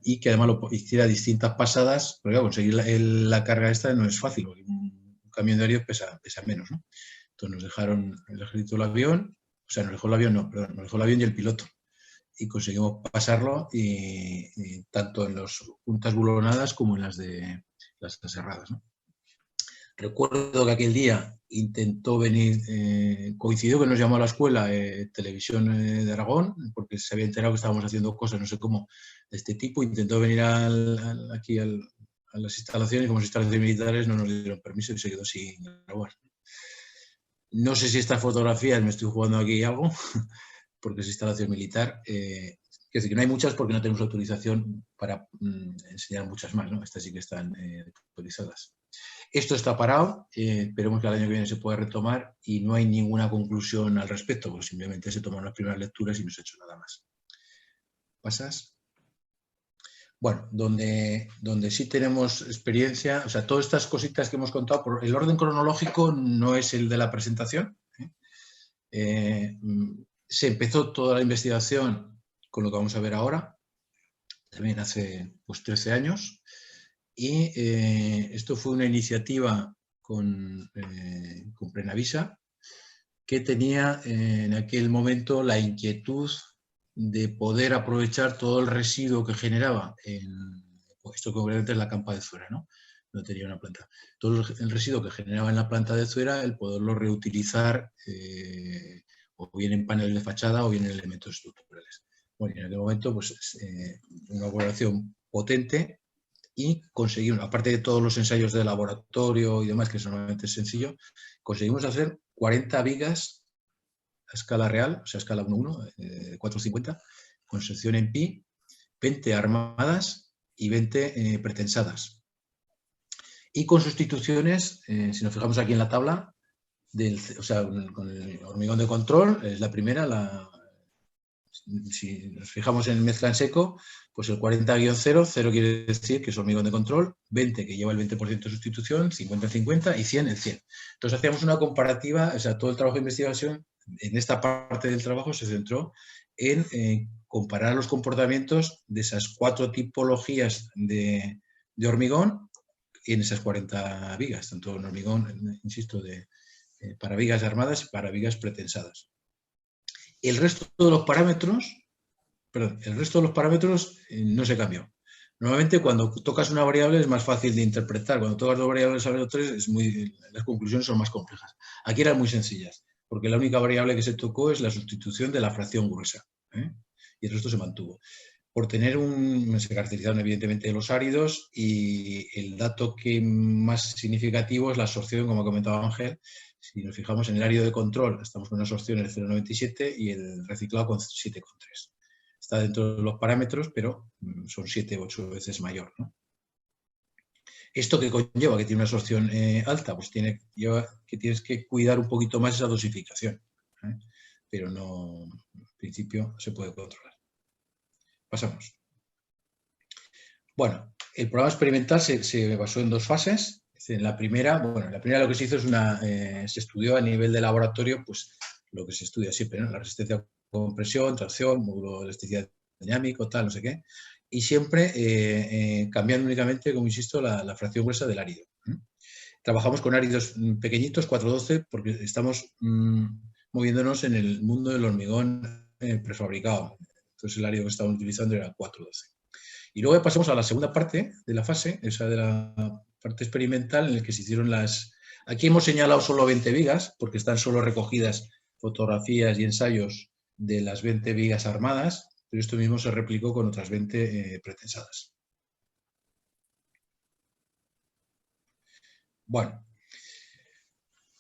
y que además lo hiciera distintas pasadas, porque claro, conseguir la carga esta no es fácil, porque un camión de aéreo pesa menos, ¿no? Entonces nos dejaron el ejército el avión, o sea, nos dejó el avión, no, perdón, nos dejó el avión y el piloto. Y conseguimos pasarlo y tanto en las puntas bulonadas como en las de las cerradas, ¿no? Recuerdo que aquel día intentó venir, coincidió que nos llamó a la escuela Televisión de Aragón, porque se había enterado que estábamos haciendo cosas, no sé cómo, de este tipo. Intentó venir aquí a las instalaciones, como las instalaciones militares no nos dieron permiso y se quedó sin grabar. No sé si estas fotografías me estoy jugando aquí algo, porque es instalación militar. Quiero decir que no hay muchas porque no tenemos autorización para enseñar muchas más, ¿no? Estas sí que están autorizadas. Esto está parado, esperemos que el año que viene se pueda retomar y no hay ninguna conclusión al respecto, porque simplemente se toman las primeras lecturas y no se ha hecho nada más. ¿Pasas? Bueno, donde sí tenemos experiencia, o sea, todas estas cositas que hemos contado, por el orden cronológico no es el de la presentación. Se empezó toda la investigación con lo que vamos a ver ahora, también hace pues 13 años. Y esto fue una iniciativa con Prenavisa, que tenía en aquel momento la inquietud de poder aprovechar todo el residuo que generaba, esto concretamente es la campa de Zuera, ¿no? No tenía una planta. Todo el residuo que generaba en la planta de Zuera, el poderlo reutilizar o bien en paneles de fachada o bien en elementos estructurales. Bueno, y en aquel momento, pues una colaboración potente. Y conseguimos, aparte de todos los ensayos de laboratorio y demás, que normalmente es sencillo, conseguimos hacer 40 vigas a escala real, o sea, a escala 1:1, 450, con sección en pi, 20 armadas y 20 pretensadas. Y con sustituciones, si nos fijamos aquí en la tabla, o sea, con el hormigón de control, es la primera, si nos fijamos en mezcla en seco, pues el 40-0, 0 quiere decir que es hormigón de control, 20 que lleva el 20% de sustitución, 50-50 y 100 el 100. Entonces hacíamos una comparativa, o sea, todo el trabajo de investigación en esta parte del trabajo se centró en comparar los comportamientos de esas 4 tipologías de hormigón en esas 40 vigas, tanto en hormigón, insisto, para vigas armadas y para vigas pretensadas. El resto de los parámetros no se cambió. Normalmente cuando tocas una variable es más fácil de interpretar. Cuando tocas 2 variables aleatorias las conclusiones son más complejas. Aquí eran muy sencillas, porque la única variable que se tocó es la sustitución de la fracción gruesa, y el resto se mantuvo. Por tener se caracterizaron evidentemente los áridos y el dato que más significativo es la absorción, como ha comentado Ángel. Si nos fijamos en el árido de control, estamos con una absorción de 0,97 y el reciclado con 7,3. Está dentro de los parámetros, pero son 7 o 8 veces mayor, ¿no? ¿Esto que conlleva? Que tiene una absorción alta, pues lleva que tienes que cuidar un poquito más esa dosificación, pero no, en principio se puede controlar. Pasamos. Bueno, el programa experimental se basó en 2 fases. En la primera, lo que se hizo es se estudió a nivel de laboratorio, pues lo que se estudia siempre, ¿no? La resistencia a compresión, tracción, módulo de elasticidad dinámico, tal, no sé qué, y siempre cambiando únicamente, como insisto, la fracción gruesa del árido. Trabajamos con áridos pequeñitos, 412, porque estamos moviéndonos en el mundo del hormigón prefabricado. Entonces el área que estaban utilizando era 412. Y luego pasamos a la segunda parte de la fase, esa de la parte experimental, en la que se hicieron las... Aquí hemos señalado solo 20 vigas, porque están solo recogidas fotografías y ensayos de las 20 vigas armadas, pero esto mismo se replicó con otras 20 pretensadas. Bueno,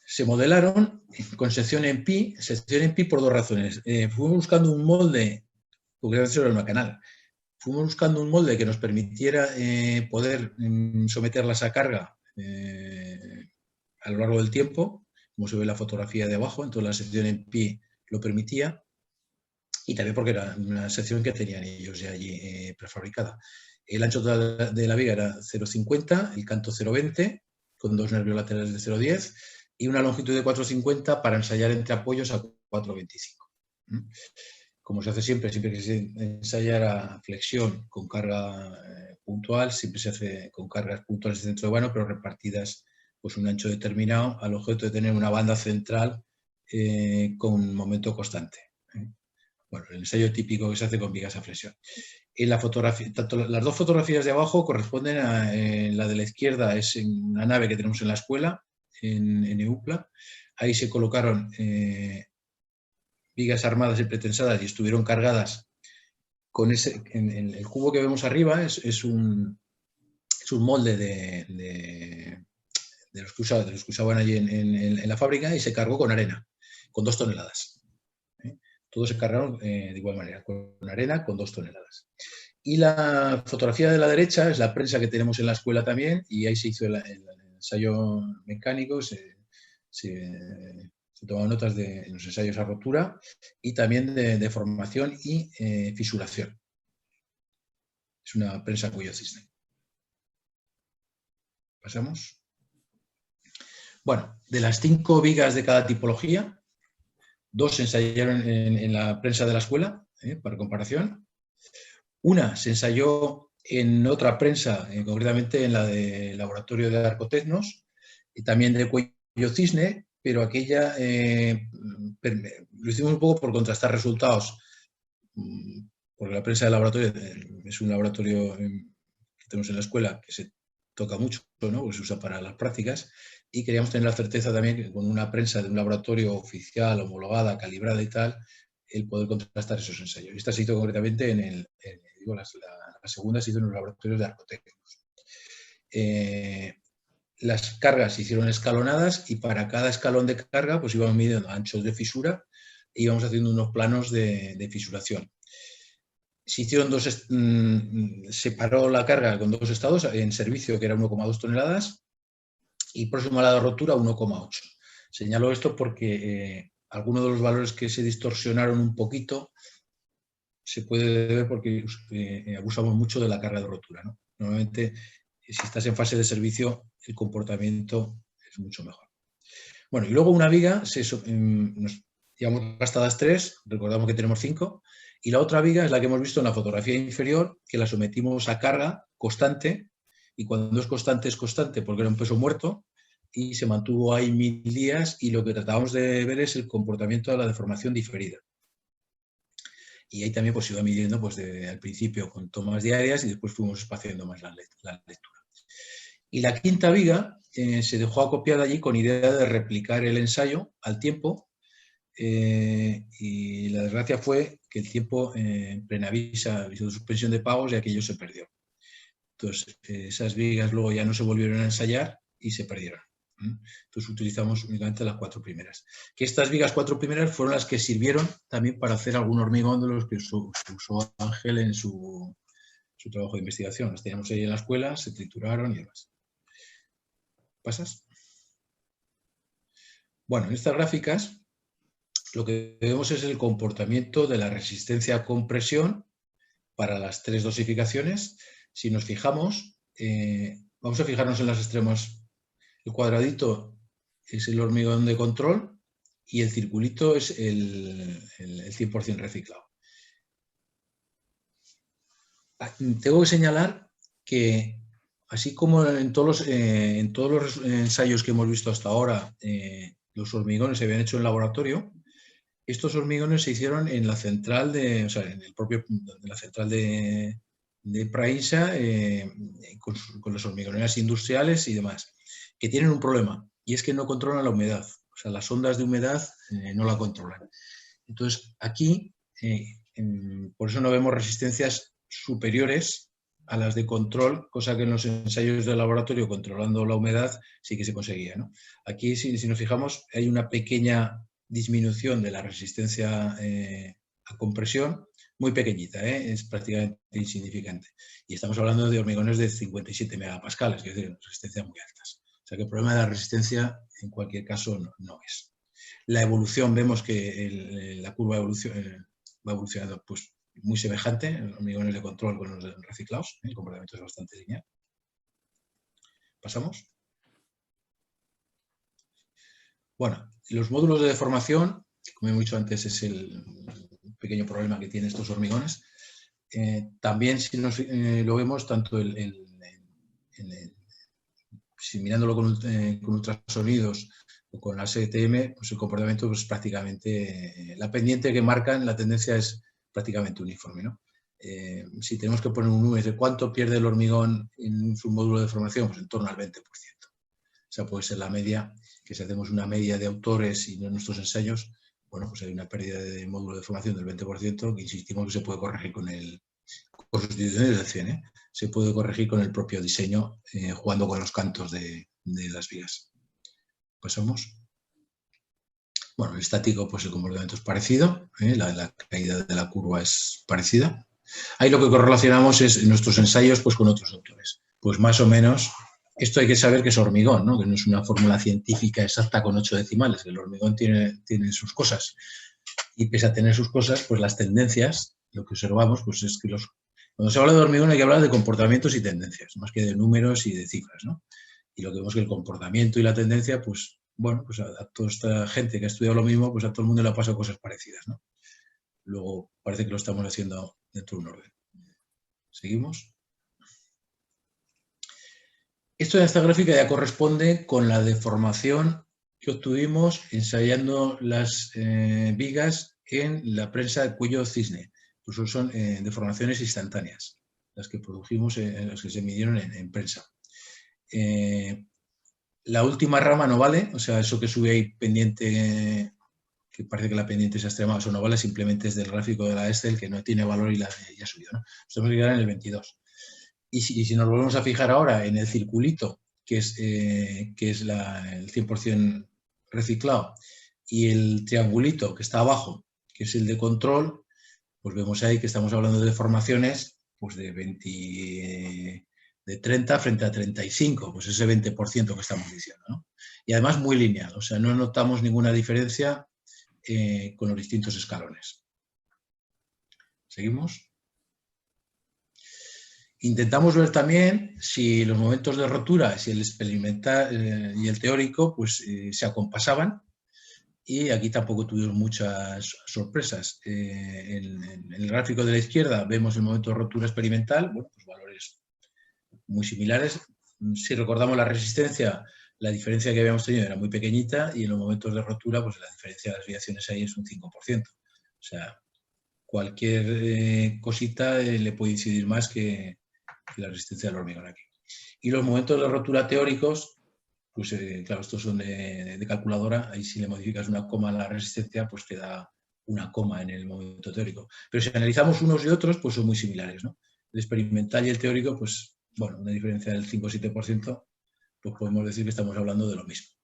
se modelaron con sección en pi por dos razones. Fuimos buscando un molde, porque era el Macanal, fuimos buscando un molde que nos permitiera poder someterlas a carga a lo largo del tiempo, como se ve en la fotografía de abajo, entonces la sección en pi lo permitía, y también porque era una sección que tenían ellos ya allí prefabricada. El ancho total de la viga era 0,50, el canto 0,20, con dos nervios laterales de 0,10 y una longitud de 4,50 para ensayar entre apoyos a 4,25. Como se hace siempre que se ensayara flexión con carga puntual, siempre se hace con cargas puntuales de centro de vano, pero repartidas pues un ancho determinado al objeto de tener una banda central con momento constante. Bueno, el ensayo típico que se hace con vigas a flexión. En la fotografía, tanto las dos fotografías de abajo corresponden a la de la izquierda, es en una nave que tenemos en la escuela, en EUPLA. Ahí se colocaron vigas armadas y pretensadas y estuvieron cargadas con ese. En el cubo que vemos arriba es un molde de los que usaban allí en la fábrica, y se cargó con arena, con 2 toneladas. Todos se cargaron de igual manera, con arena, con 2 toneladas. Y la fotografía de la derecha es la prensa que tenemos en la escuela también, y ahí se hizo el ensayo mecánico, se tomaban notas de los ensayos a rotura y también de deformación y fisuración. Es una prensa cuello cisne. Pasamos. Bueno, de las 5 vigas de cada tipología, 2 se ensayaron en la prensa de la escuela, para comparación. Una se ensayó en otra prensa, concretamente en la del laboratorio de Arcotecnos, y también de cuello cisne, pero aquella lo hicimos un poco por contrastar resultados, porque la prensa del laboratorio es un laboratorio que tenemos en la escuela que se toca mucho, ¿no? Pues se usa para las prácticas, y queríamos tener la certeza también que con una prensa de un laboratorio oficial, homologada, calibrada y tal, el poder contrastar esos ensayos. Y esta se hizo concretamente la segunda se hizo en los laboratorios de Arcotecnos. Las cargas se hicieron escalonadas, y para cada escalón de carga pues íbamos midiendo anchos de fisura e íbamos haciendo unos planos de fisuración. Se hicieron separó la carga con 2 estados, en servicio, que era 1,2 toneladas, y próximo a la rotura 1,8. Señalo esto porque algunos de los valores que se distorsionaron un poquito se puede ver porque abusamos mucho de la carga de rotura, ¿no? Normalmente, si estás en fase de servicio, el comportamiento es mucho mejor. Bueno, y luego una viga, nos llevamos gastadas 3, recordamos que tenemos 5, y la otra viga es la que hemos visto en la fotografía inferior, que la sometimos a carga constante, y cuando es constante porque era un peso muerto, y se mantuvo ahí 1000 días, y lo que tratábamos de ver es el comportamiento de la deformación diferida. Y ahí también pues se iba midiendo pues, al principio con tomas diarias, y después fuimos espaciando más la lectura. Y la quinta viga se dejó acopiada allí con idea de replicar el ensayo al tiempo, y la desgracia fue que el tiempo plena aviso de suspensión de pagos, y aquello se perdió. Entonces, esas vigas luego ya no se volvieron a ensayar y se perdieron. Entonces utilizamos únicamente las 4 primeras. Que estas vigas 4 primeras fueron las que sirvieron también para hacer algún hormigón de los que usó Ángel en su trabajo de investigación. Las teníamos ahí en la escuela, se trituraron y demás. ¿Pasas? Bueno, en estas gráficas lo que vemos es el comportamiento de la resistencia a compresión para las 3 dosificaciones. Si nos fijamos, vamos a fijarnos en los extremos. El cuadradito es el hormigón de control y el circulito es el 100% reciclado. Tengo que señalar que, así como en todos los ensayos que hemos visto hasta ahora, los hormigones se habían hecho en laboratorio, estos hormigones se hicieron en la central de, o sea, en el propio, de la central de Praísa, con las hormigoneras industriales y demás, que tienen un problema, y es que no controlan la humedad. O sea, las ondas de humedad no la controlan. Entonces, aquí, por eso no vemos resistencias superiores a las de control, cosa que en los ensayos de laboratorio controlando la humedad sí que se conseguía, ¿no? Aquí, si nos fijamos, hay una pequeña disminución de la resistencia a compresión, muy pequeñita, es prácticamente insignificante. Y estamos hablando de hormigones de 57 megapascales, es decir, resistencias muy altas. O sea que el problema de la resistencia, en cualquier caso, no es. La evolución, vemos que la curva va evolucionando pues, muy semejante, los hormigones de control con los reciclados, el comportamiento es bastante lineal. ¿Pasamos? Bueno, los módulos de deformación, como he dicho antes, es el pequeño problema que tienen estos hormigones. También si lo vemos tanto si mirándolo con ultrasonidos o con la STM, pues el comportamiento es prácticamente, la pendiente que marcan, la tendencia es prácticamente uniforme, ¿no? Si tenemos que poner un número de cuánto pierde el hormigón en su módulo de deformación, pues en torno al 20%. O sea, puede ser la media, que si hacemos una media de autores y no nuestros ensayos, bueno, pues hay una pérdida de módulo de deformación del 20%, que insistimos que se puede corregir con sustituciones del 100, se puede corregir con el propio diseño, jugando con los cantos de las vigas. Pasamos. Bueno, el estático, pues el comportamiento es parecido, la caída de la curva es parecida. Ahí lo que correlacionamos es en nuestros ensayos pues con otros autores. Pues más o menos, esto hay que saber que es hormigón, ¿no? Que no es una fórmula científica exacta con 8 decimales, el hormigón tiene sus cosas. Y pese a tener sus cosas, pues las tendencias, lo que observamos, pues es que cuando se habla de hormigón hay que hablar de comportamientos y tendencias, más que de números y de cifras, ¿no? Y lo que vemos es que el comportamiento y la tendencia, pues, bueno, pues a toda esta gente que ha estudiado lo mismo, pues a todo el mundo le ha pasado cosas parecidas, ¿no? Luego parece que lo estamos haciendo dentro de un orden. ¿Seguimos? Esto de esta gráfica ya corresponde con la deformación que obtuvimos ensayando las vigas en la prensa de cuello cisne. Pues son deformaciones instantáneas, las que produjimos, las que se midieron en prensa. La última rama no vale, o sea, eso que sube ahí pendiente, que parece que la pendiente se ha extremado, eso no vale, simplemente es del gráfico de la Excel que no tiene valor y ya subió, ¿no? Nos tenemos que quedar en el 22. Y si nos volvemos a fijar ahora en el circulito, que es el 100% reciclado, y el triangulito que está abajo, que es el de control, pues vemos ahí que estamos hablando de deformaciones pues de 30 frente a 35, pues ese 20% que estamos diciendo, ¿no? Y además muy lineal, o sea, no notamos ninguna diferencia con los distintos escalones. ¿Seguimos? Intentamos ver también si los momentos de rotura, si el experimental y el teórico, pues se acompasaban, y aquí tampoco tuvimos muchas sorpresas. En el gráfico de la izquierda vemos el momento de rotura experimental, bueno, pues valores muy similares. Si recordamos la resistencia, la diferencia que habíamos tenido era muy pequeñita, y en los momentos de rotura, pues la diferencia de las desviaciones ahí es un 5%. O sea, cualquier cosita le puede incidir más que la resistencia del hormigón aquí. Y los momentos de rotura teóricos, pues claro, estos son de calculadora, ahí si le modificas una coma a la resistencia, pues te da una coma en el momento teórico. Pero si analizamos unos y otros, pues son muy similares, ¿no? El experimental y el teórico, pues bueno, una diferencia del 5 o 7%, pues podemos decir que estamos hablando de lo mismo.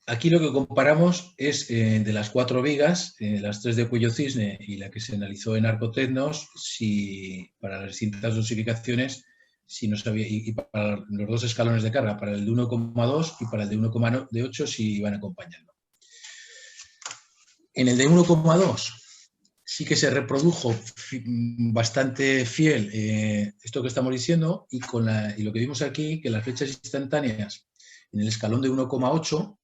Aquí lo que comparamos es de las 4 vigas, las 3 de cuello cisne y la que se analizó en Arcotecnos, si para las distintas dosificaciones, si no sabía, y para los 2 escalones de carga, para el de 1,2 y para el de 1,8, si iban acompañando. En el de 1,2 sí que se reprodujo bastante fiel esto que estamos diciendo, y lo que vimos aquí, que las flechas instantáneas en el escalón de 1,8,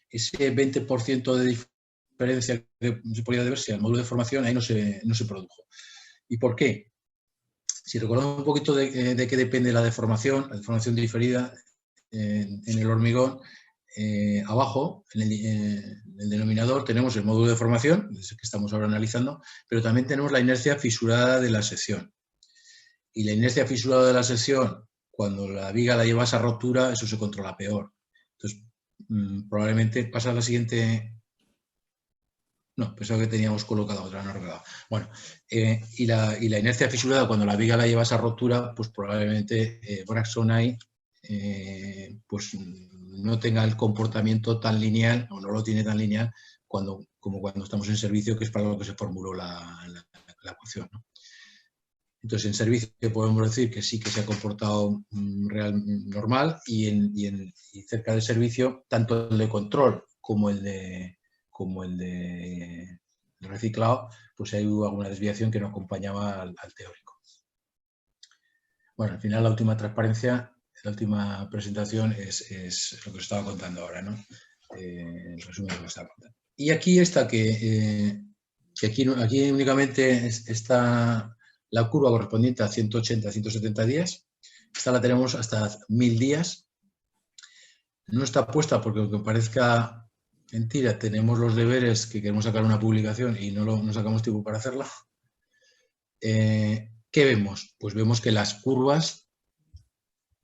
ese 20% de diferencia que se podía deberse al módulo de formación, ahí no se produjo. ¿Y por qué? Si recordamos un poquito de qué depende la deformación diferida en el hormigón, abajo, en el denominador, tenemos el módulo de formación, que estamos ahora analizando, pero también tenemos la inercia fisurada de la sección. Y la inercia fisurada de la sección, cuando la viga la llevas a rotura, eso se controla peor. Entonces, probablemente pasa a la siguiente. No, pensaba que teníamos colocada otra, no recordaba. Bueno, y la inercia fisurada, cuando la viga la llevas a rotura, pues probablemente Braxonite pues no tenga el comportamiento tan lineal, o no lo tiene tan lineal, como cuando estamos en servicio, que es para lo que se formuló la ecuación, ¿no? Entonces, en servicio podemos decir que sí que se ha comportado normal, y cerca del servicio, tanto el de control como el de reciclado, pues hay alguna desviación que no acompañaba al teórico. Bueno, al final la última transparencia, la última presentación es lo que os estaba contando ahora, ¿no? El resumen de lo que os estaba contando. Y aquí está que aquí únicamente está la curva correspondiente a 180, 170 días. Esta la tenemos hasta 1000 días. No está puesta porque, aunque parezca mentira, tenemos los deberes que queremos sacar una publicación y no sacamos tiempo para hacerla. ¿Qué vemos? Pues vemos que las curvas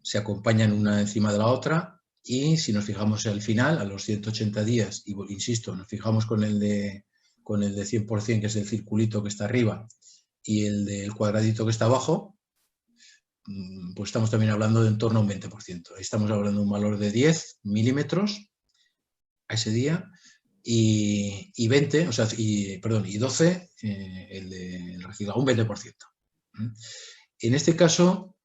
se acompañan una encima de la otra, y si nos fijamos al final, a los 180 días, y insisto, nos fijamos con el de 100%, que es el circulito que está arriba, y el del cuadradito que está abajo, pues estamos también hablando de en torno a un 20%. Ahí estamos hablando de un valor de 10 milímetros a ese día, y 20, y 12 el reciclado, un 20%. En este caso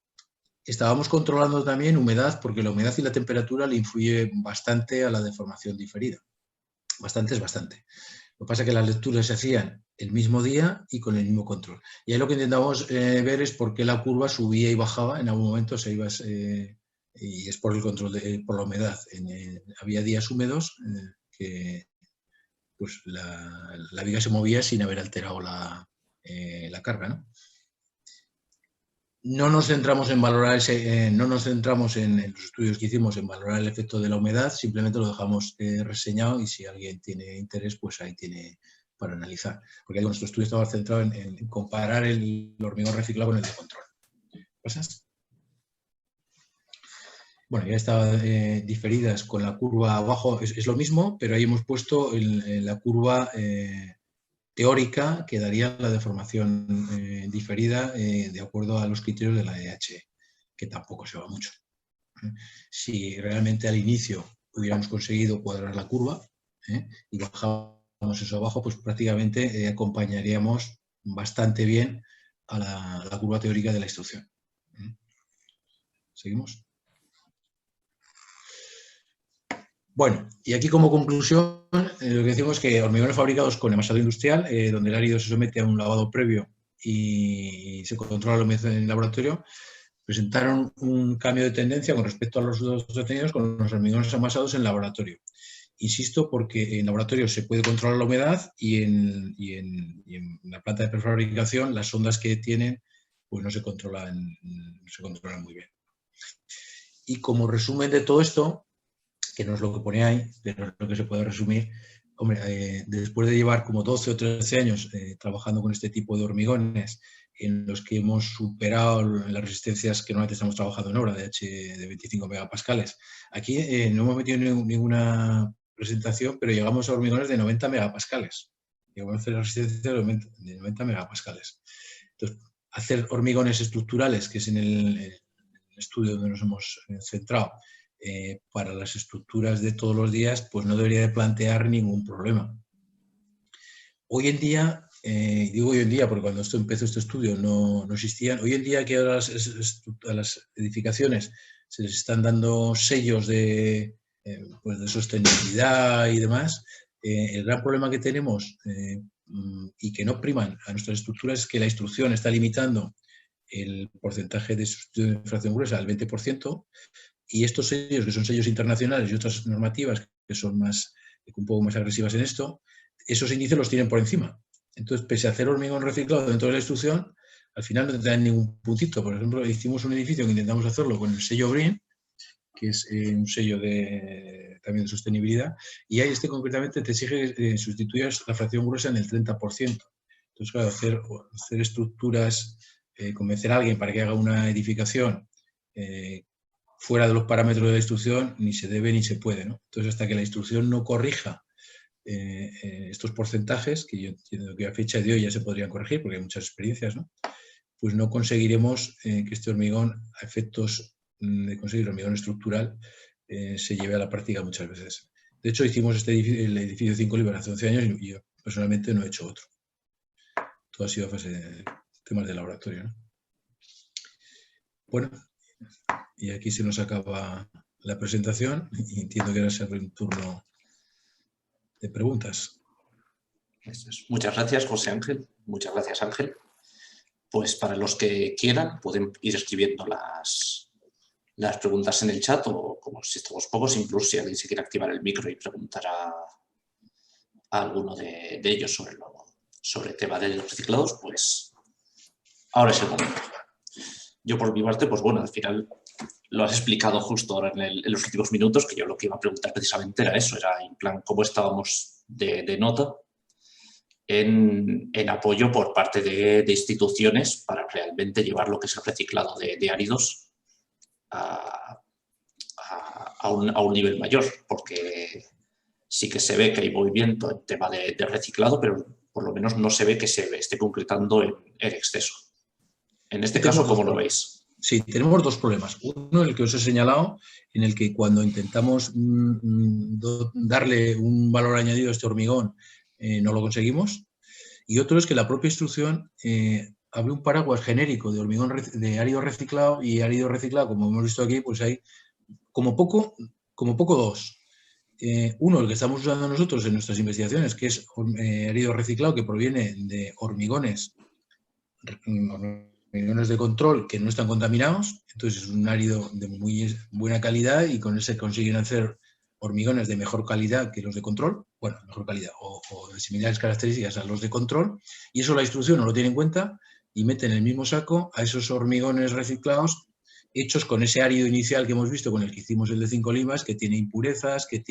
estábamos controlando también humedad, porque la humedad y la temperatura le influye bastante a la deformación diferida. Bastante es bastante. Lo que pasa es que las lecturas se hacían el mismo día y con el mismo control. Y ahí lo que intentamos ver es por qué la curva subía y bajaba. En algún momento y es por el control, por la humedad. Había días húmedos que pues la viga se movía sin haber alterado la carga, ¿no? No nos centramos en valorar no nos centramos en los estudios que hicimos en valorar el efecto de la humedad, simplemente lo dejamos reseñado, y si alguien tiene interés, pues ahí tiene para analizar. Porque nuestro estudio estaba centrado en comparar el hormigón reciclado con el de control. ¿Pasas? Bueno, ya está diferidas con la curva abajo, es lo mismo, pero ahí hemos puesto la curva teórica que daría la deformación diferida de acuerdo a los criterios de la EH, que tampoco se va mucho. Si realmente al inicio hubiéramos conseguido cuadrar la curva y bajamos eso abajo, pues prácticamente acompañaríamos bastante bien a la curva teórica de la instrucción. ¿Seguimos? Bueno, y aquí como conclusión, lo que decimos es que hormigones fabricados con envasado industrial, donde el árido se somete a un lavado previo y se controla la humedad en el laboratorio, presentaron un cambio de tendencia con respecto a los dos obtenidos con los hormigones envasados en laboratorio. Insisto, porque en laboratorio se puede controlar la humedad, y en la planta de prefabricación las ondas que tienen pues no se controlan muy bien. Y como resumen de todo esto, que no es lo que pone ahí, pero es lo que se puede resumir, hombre, después de llevar como 12 o 13 años trabajando con este tipo de hormigones, en los que hemos superado las resistencias que normalmente estamos trabajando en obra de H de 25 megapascales. Aquí no hemos metido ninguna presentación, pero llegamos a hormigones de 90 megapascales. Llegamos a hacer la resistencia de 90 megapascales. Entonces, hacer hormigones estructurales, que es en el estudio donde nos hemos centrado, para las estructuras de todos los días, pues no debería de plantear ningún problema. Hoy en día, digo hoy en día porque cuando empezó este estudio no existían, hoy en día que a las edificaciones se les están dando sellos de sostenibilidad y demás, el gran problema que tenemos y que no priman a nuestras estructuras es que la instrucción está limitando el porcentaje de sustitución de fracción gruesa al 20%, y estos sellos, que son sellos internacionales y otras normativas que son un poco más agresivas en esto, esos índices los tienen por encima. Entonces, pese a hacer hormigón reciclado dentro de la instrucción, al final no te dan ningún puntito. Por ejemplo, hicimos un edificio que intentamos hacerlo con el sello Green, que es un sello también de sostenibilidad, y ahí concretamente te exige que sustituyas la fracción gruesa en el 30%. Entonces, claro, hacer estructuras, convencer a alguien para que haga una edificación fuera de los parámetros de la instrucción, ni se debe ni se puede, ¿no? Entonces, hasta que la instrucción no corrija estos porcentajes, que yo entiendo que a fecha de hoy ya se podrían corregir, porque hay muchas experiencias, ¿no? Pues no conseguiremos que este hormigón, a efectos de conseguir hormigón estructural, se lleve a la práctica muchas veces. De hecho, hicimos el edificio de 5 libras hace 11 años y yo personalmente no he hecho otro. Todo ha sido a fase de temas de laboratorio, ¿no? Bueno, y aquí se nos acaba la presentación y entiendo que ahora se abre un turno de preguntas. Muchas gracias, José Ángel. Muchas gracias, Ángel. Pues para los que quieran, pueden ir escribiendo las preguntas en el chat, o como si estamos pocos, incluso si alguien se quiere activar el micro y preguntar a alguno de ellos sobre el tema de los reciclados, pues ahora es el momento. Yo por mi parte, pues bueno, al final lo has explicado justo ahora en los últimos minutos, que yo lo que iba a preguntar precisamente era eso, era en plan cómo estábamos de nota en apoyo por parte de instituciones para realmente llevar lo que es el reciclado de áridos a un nivel mayor, porque sí que se ve que hay movimiento en tema de reciclado, pero por lo menos no se ve que se esté concretando en exceso. En este caso, ¿cómo lo veis? Sí, tenemos dos problemas. Uno, el que os he señalado, en el que cuando intentamos darle un valor añadido a este hormigón, no lo conseguimos. Y otro es que la propia instrucción abre un paraguas genérico de hormigón de árido reciclado, y árido reciclado, como hemos visto aquí, pues hay como poco dos. Uno, el que estamos usando nosotros en nuestras investigaciones, que es árido reciclado, que proviene de hormigones de control que no están contaminados. Entonces es un árido de muy buena calidad y con ese consiguen hacer hormigones de mejor calidad que los de control, bueno, mejor calidad o de similares características a los de control, y eso la instrucción no lo tiene en cuenta y mete en el mismo saco a esos hormigones reciclados hechos con ese árido inicial que hemos visto, con el que hicimos el de 5 limas, que tiene impurezas, que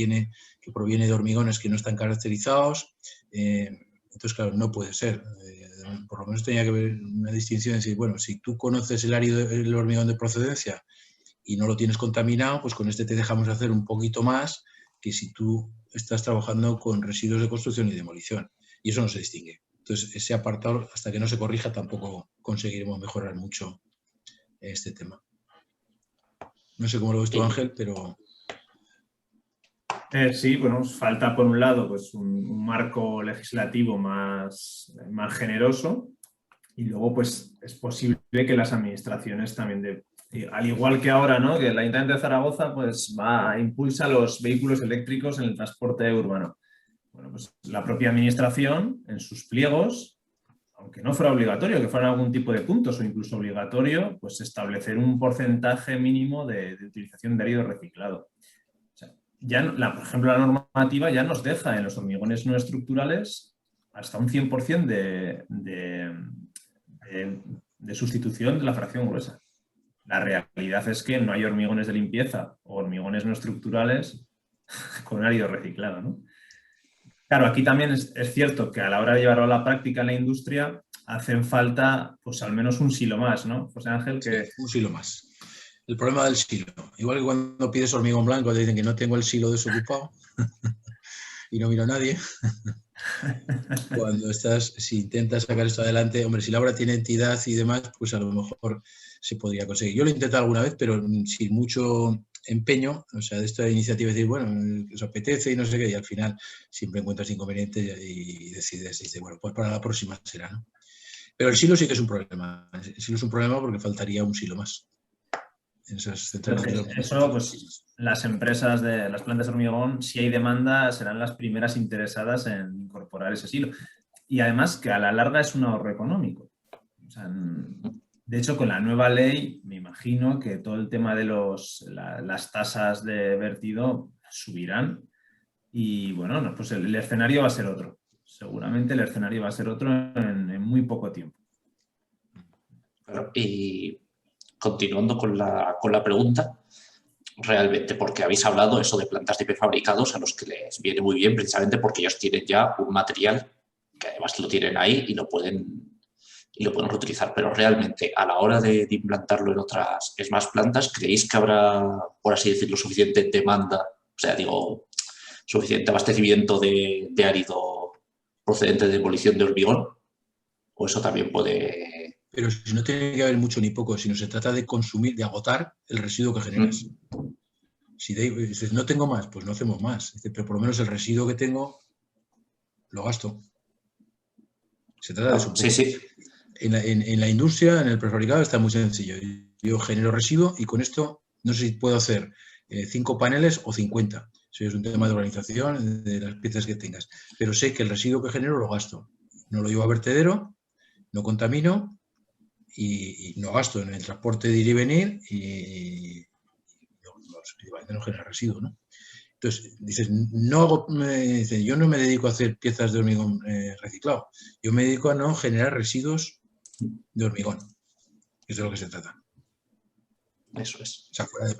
proviene de hormigones que no están caracterizados. Entonces, claro, no puede ser. Por lo menos tenía que haber una distinción de decir, bueno, si tú conoces el hormigón de procedencia y no lo tienes contaminado, pues con este te dejamos hacer un poquito más que si tú estás trabajando con residuos de construcción y demolición. Y eso no se distingue. Entonces, ese apartado, hasta que no se corrija, tampoco conseguiremos mejorar mucho este tema. No sé cómo lo ves tú, Ángel, pero... Sí, bueno, falta por un lado pues, un marco legislativo más generoso, y luego pues es posible que las administraciones también, al igual que ahora, ¿no? Que el Ayuntamiento de Zaragoza pues impulsa los vehículos eléctricos en el transporte urbano. Bueno, pues la propia administración en sus pliegos, aunque no fuera obligatorio, que fueran algún tipo de puntos o incluso obligatorio, pues establecer un porcentaje mínimo de utilización de árido reciclado. O sea, por ejemplo, la normativa ya nos deja en los hormigones no estructurales hasta un 100% de sustitución de la fracción gruesa. La realidad es que no hay hormigones de limpieza o hormigones no estructurales con árido reciclado, ¿no? Claro, aquí también es cierto que a la hora de llevarlo a la práctica en la industria hacen falta pues al menos un silo más, ¿no, José Ángel? Sí, un silo más. El problema del silo. Igual que cuando pides hormigón blanco te dicen que no tengo el silo desocupado y no miro a nadie. Si intentas sacar esto adelante, hombre, si la obra tiene entidad y demás, pues a lo mejor se podría conseguir. Yo lo he intentado alguna vez, pero sin mucho empeño, o sea, de esta iniciativa de decir, bueno, os apetece y no sé qué, y al final siempre encuentras inconvenientes y decides, y dices, bueno, pues para la próxima será, ¿no? Pero el silo sí que es un problema. El silo es un problema porque faltaría un silo más. En esas centrales eso, pues las empresas de las plantas de hormigón, si hay demanda, serán las primeras interesadas en incorporar ese silo. Y además que a la larga es un ahorro económico. O sea, de hecho, con la nueva ley, me imagino que todo el tema de las tasas de vertido subirán y, bueno, pues el escenario va a ser otro. Seguramente el escenario va a ser otro en muy poco tiempo. Y continuando con la pregunta, realmente, porque habéis hablado eso de plantas de prefabricados a los que les viene muy bien precisamente porque ellos tienen ya un material que además lo tienen ahí y lo pueden reutilizar. Pero realmente a la hora de implantarlo en otras más plantas, ¿creéis que habrá, por así decirlo, suficiente demanda? O sea, digo, suficiente abastecimiento de árido procedente de demolición de hormigón, o eso también puede... Pero si no tiene que haber mucho ni poco, sino se trata de consumir, de agotar el residuo que generas. Si dices, no tengo más, pues no hacemos más. Dice, pero por lo menos el residuo que tengo lo gasto. Se trata de eso. Sí, sí. En la industria, en el prefabricado, está muy sencillo. Yo genero residuo y con esto no sé si puedo hacer 5 paneles o 50. Eso es un tema de organización de las piezas que tengas. Pero sé que el residuo que genero lo gasto. No lo llevo a vertedero, no contamino y no gasto en el transporte de ir y venir y no genera residuo, ¿no? Entonces, dices, yo no me dedico a hacer piezas de hormigón reciclado. Yo me dedico a no generar residuos de hormigón. Eso es de lo que se trata. Eso es. O sea, fuera de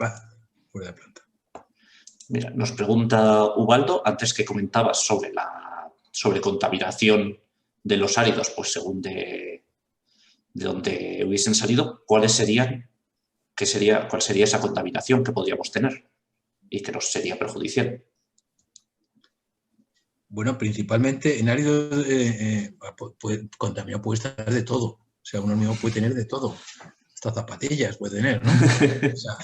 planta. Mira, nos pregunta Ubaldo, antes que comentabas sobre contaminación de los áridos, pues según de donde hubiesen salido, ¿cuál sería esa contaminación que podríamos tener y que nos sería perjudicial? Bueno, principalmente en árido contaminado puede estar de todo. O sea, un hormigón puede tener de todo. Hasta zapatillas puede tener, ¿no? O sea,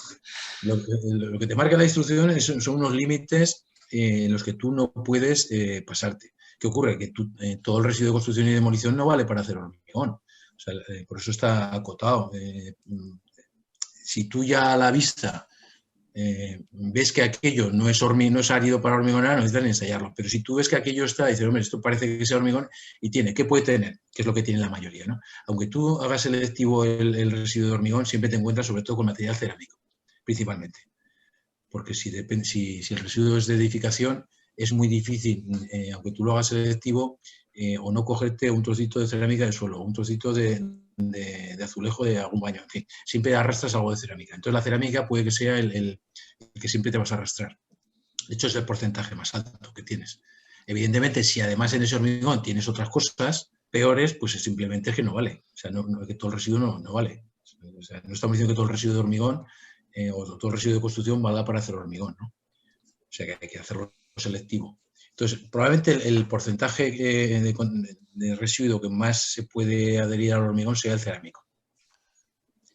lo que te marca la instrucción son unos límites en los que tú no puedes pasarte. ¿Qué ocurre? Que todo el residuo de construcción y demolición no vale para hacer hormigón. O sea, por eso está acotado. Si tú ya a la vista ves que aquello no es árido para hormigonar, no necesitas ensayarlo. Pero si tú ves que aquello está, dices, hombre, esto parece que sea hormigón y tiene, ¿qué puede tener? Que es lo que tiene la mayoría, ¿no? Aunque tú hagas selectivo el residuo de hormigón, siempre te encuentras sobre todo con material cerámico, principalmente. Porque si el residuo es de edificación, es muy difícil, aunque tú lo hagas selectivo, o no cogerte un trocito de cerámica del suelo, un trocito de azulejo de algún baño. En fin, siempre arrastras algo de cerámica. Entonces la cerámica puede que sea el que siempre te vas a arrastrar. De hecho, es el porcentaje más alto que tienes. Evidentemente, si además en ese hormigón tienes otras cosas peores, pues simplemente es que no vale. O sea, que todo el residuo no vale. O sea, no estamos diciendo que todo el residuo de hormigón o todo el residuo de construcción valga para hacer hormigón, ¿no? O sea, que hay que hacerlo selectivo. Entonces, probablemente el porcentaje de residuo que más se puede adherir al hormigón sea el cerámico,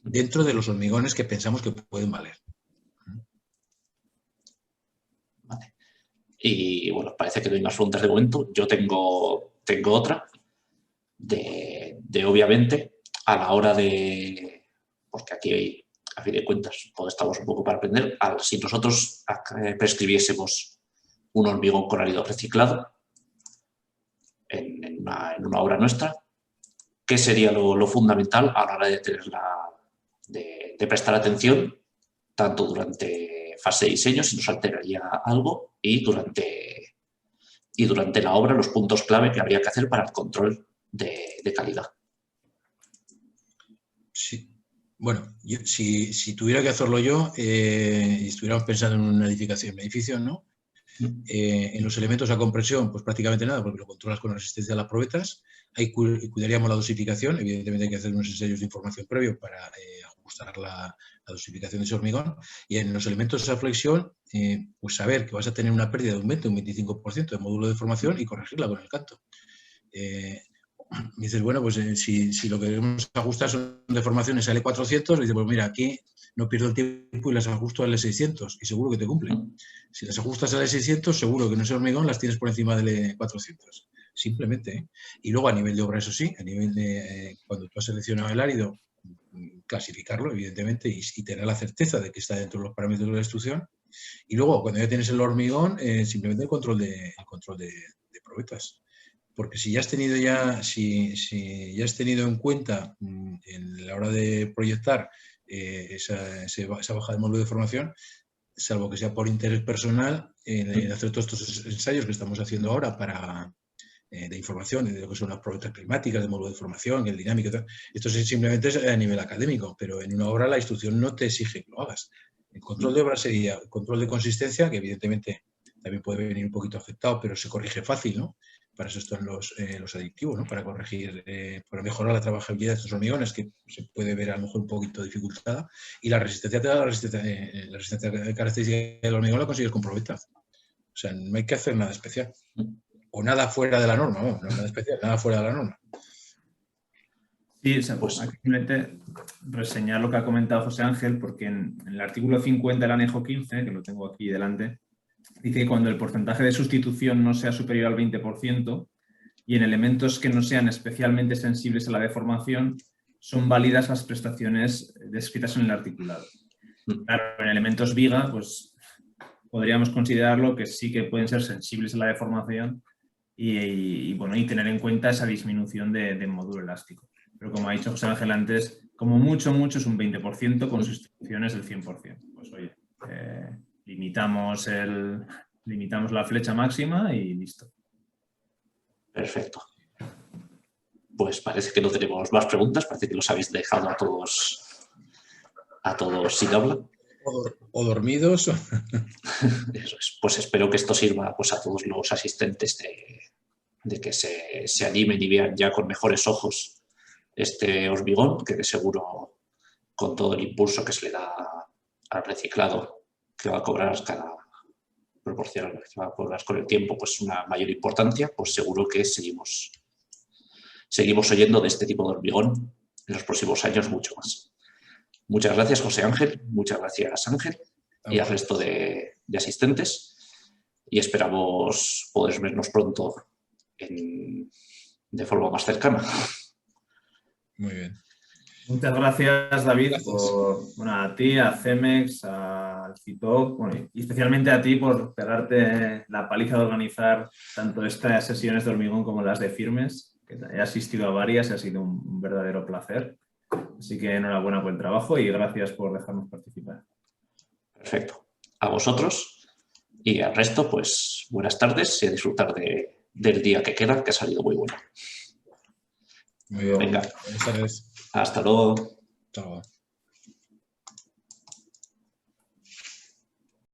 dentro de los hormigones que pensamos que pueden valer. Vale. Y bueno, parece que no hay más preguntas de momento. Yo tengo otra de obviamente, a la hora de... Porque aquí, a fin de cuentas, todos estamos un poco para aprender. Si nosotros prescribiésemos un hormigón con árido reciclado en una obra nuestra, ¿qué sería lo fundamental a la hora de de prestar atención tanto durante fase de diseño, si nos alteraría algo, y durante la obra los puntos clave que habría que hacer para el control de calidad? Sí. Bueno, si tuviera que hacerlo yo y estuviéramos pensando en un edificio, ¿no? En los elementos a compresión, pues prácticamente nada, porque lo controlas con la resistencia a las probetas. Ahí cuidaríamos la dosificación. Evidentemente hay que hacer unos ensayos de información previo para ajustar la dosificación de ese hormigón. Y en los elementos a flexión, pues saber que vas a tener una pérdida de un 20 o un 25% de módulo de formación y corregirla con el canto. Dices, bueno, pues si lo que queremos ajustar son deformaciones al E400, dices, pues mira, aquí no pierdo el tiempo y las ajusto al E600 y seguro que te cumplen. Si las ajustas al E600, seguro que no es hormigón, las tienes por encima del E400. Simplemente, ¿eh? Y luego a nivel de obra, eso sí, a nivel de cuando tú has seleccionado el árido, clasificarlo, evidentemente, y tener la certeza de que está dentro de los parámetros de la instrucción. Y luego, cuando ya tienes el hormigón, simplemente el control de probetas. Porque si ya has tenido en cuenta en la hora de proyectar esa baja de módulo de formación, salvo que sea por interés personal, en hacer todos estos ensayos que estamos haciendo ahora de información, de lo que son las probetas climáticas, de módulo de formación, el dinámico, esto simplemente es a nivel académico, pero en una obra la instrucción no te exige que lo hagas. El control de obra sería control de consistencia, que evidentemente también puede venir un poquito afectado, pero se corrige fácil, ¿no? Para eso están los aditivos, ¿no? Para corregir, para mejorar la trabajabilidad de estos hormigones, que se puede ver a lo mejor un poquito dificultada. Y la resistencia te da la resistencia característica del hormigón la consigues con probabilidad. O sea, no hay que hacer nada especial. O nada fuera de la norma, no, nada especial, nada fuera de la norma. Sí, o sea, pues aquí simplemente reseñar lo que ha comentado José Ángel, porque en el artículo 50 del anejo 15, que lo tengo aquí delante, dice que cuando el porcentaje de sustitución no sea superior al 20% y en elementos que no sean especialmente sensibles a la deformación, son válidas las prestaciones descritas en el articulado. Claro, en elementos viga, pues podríamos considerarlo que sí que pueden ser sensibles a la deformación y tener en cuenta esa disminución de módulo elástico. Pero como ha dicho José Ángel antes, como mucho es un 20% con sustituciones del 100%. Pues oye, limitamos la flecha máxima y listo. Perfecto. Pues parece que no tenemos más preguntas, parece que los habéis dejado a todos sin habla. O dormidos. Eso es. Pues espero que esto sirva pues, a todos los asistentes de que se animen y vean ya con mejores ojos este hormigón, que de seguro con todo el impulso que se le da al reciclado que va a cobrar proporcional que va a cobrar con el tiempo pues una mayor importancia, pues seguro que seguimos oyendo de este tipo de hormigón en los próximos años mucho más. Muchas gracias, José Ángel, muchas gracias, Ángel, y al resto de asistentes, y esperamos poder vernos pronto de forma más cercana. Muy bien. Muchas gracias, David, a ti, a CEMEX, al CITOC, y especialmente a ti por pegarte la paliza de organizar tanto estas sesiones de hormigón como las de firmes, que he asistido a varias y ha sido un verdadero placer. Así que enhorabuena por el trabajo y gracias por dejarnos participar. Perfecto. A vosotros y al resto, pues buenas tardes y a disfrutar del día que queda, que ha salido muy bueno. Muy bien. Venga. Buenas tardes. Hasta luego. Chao.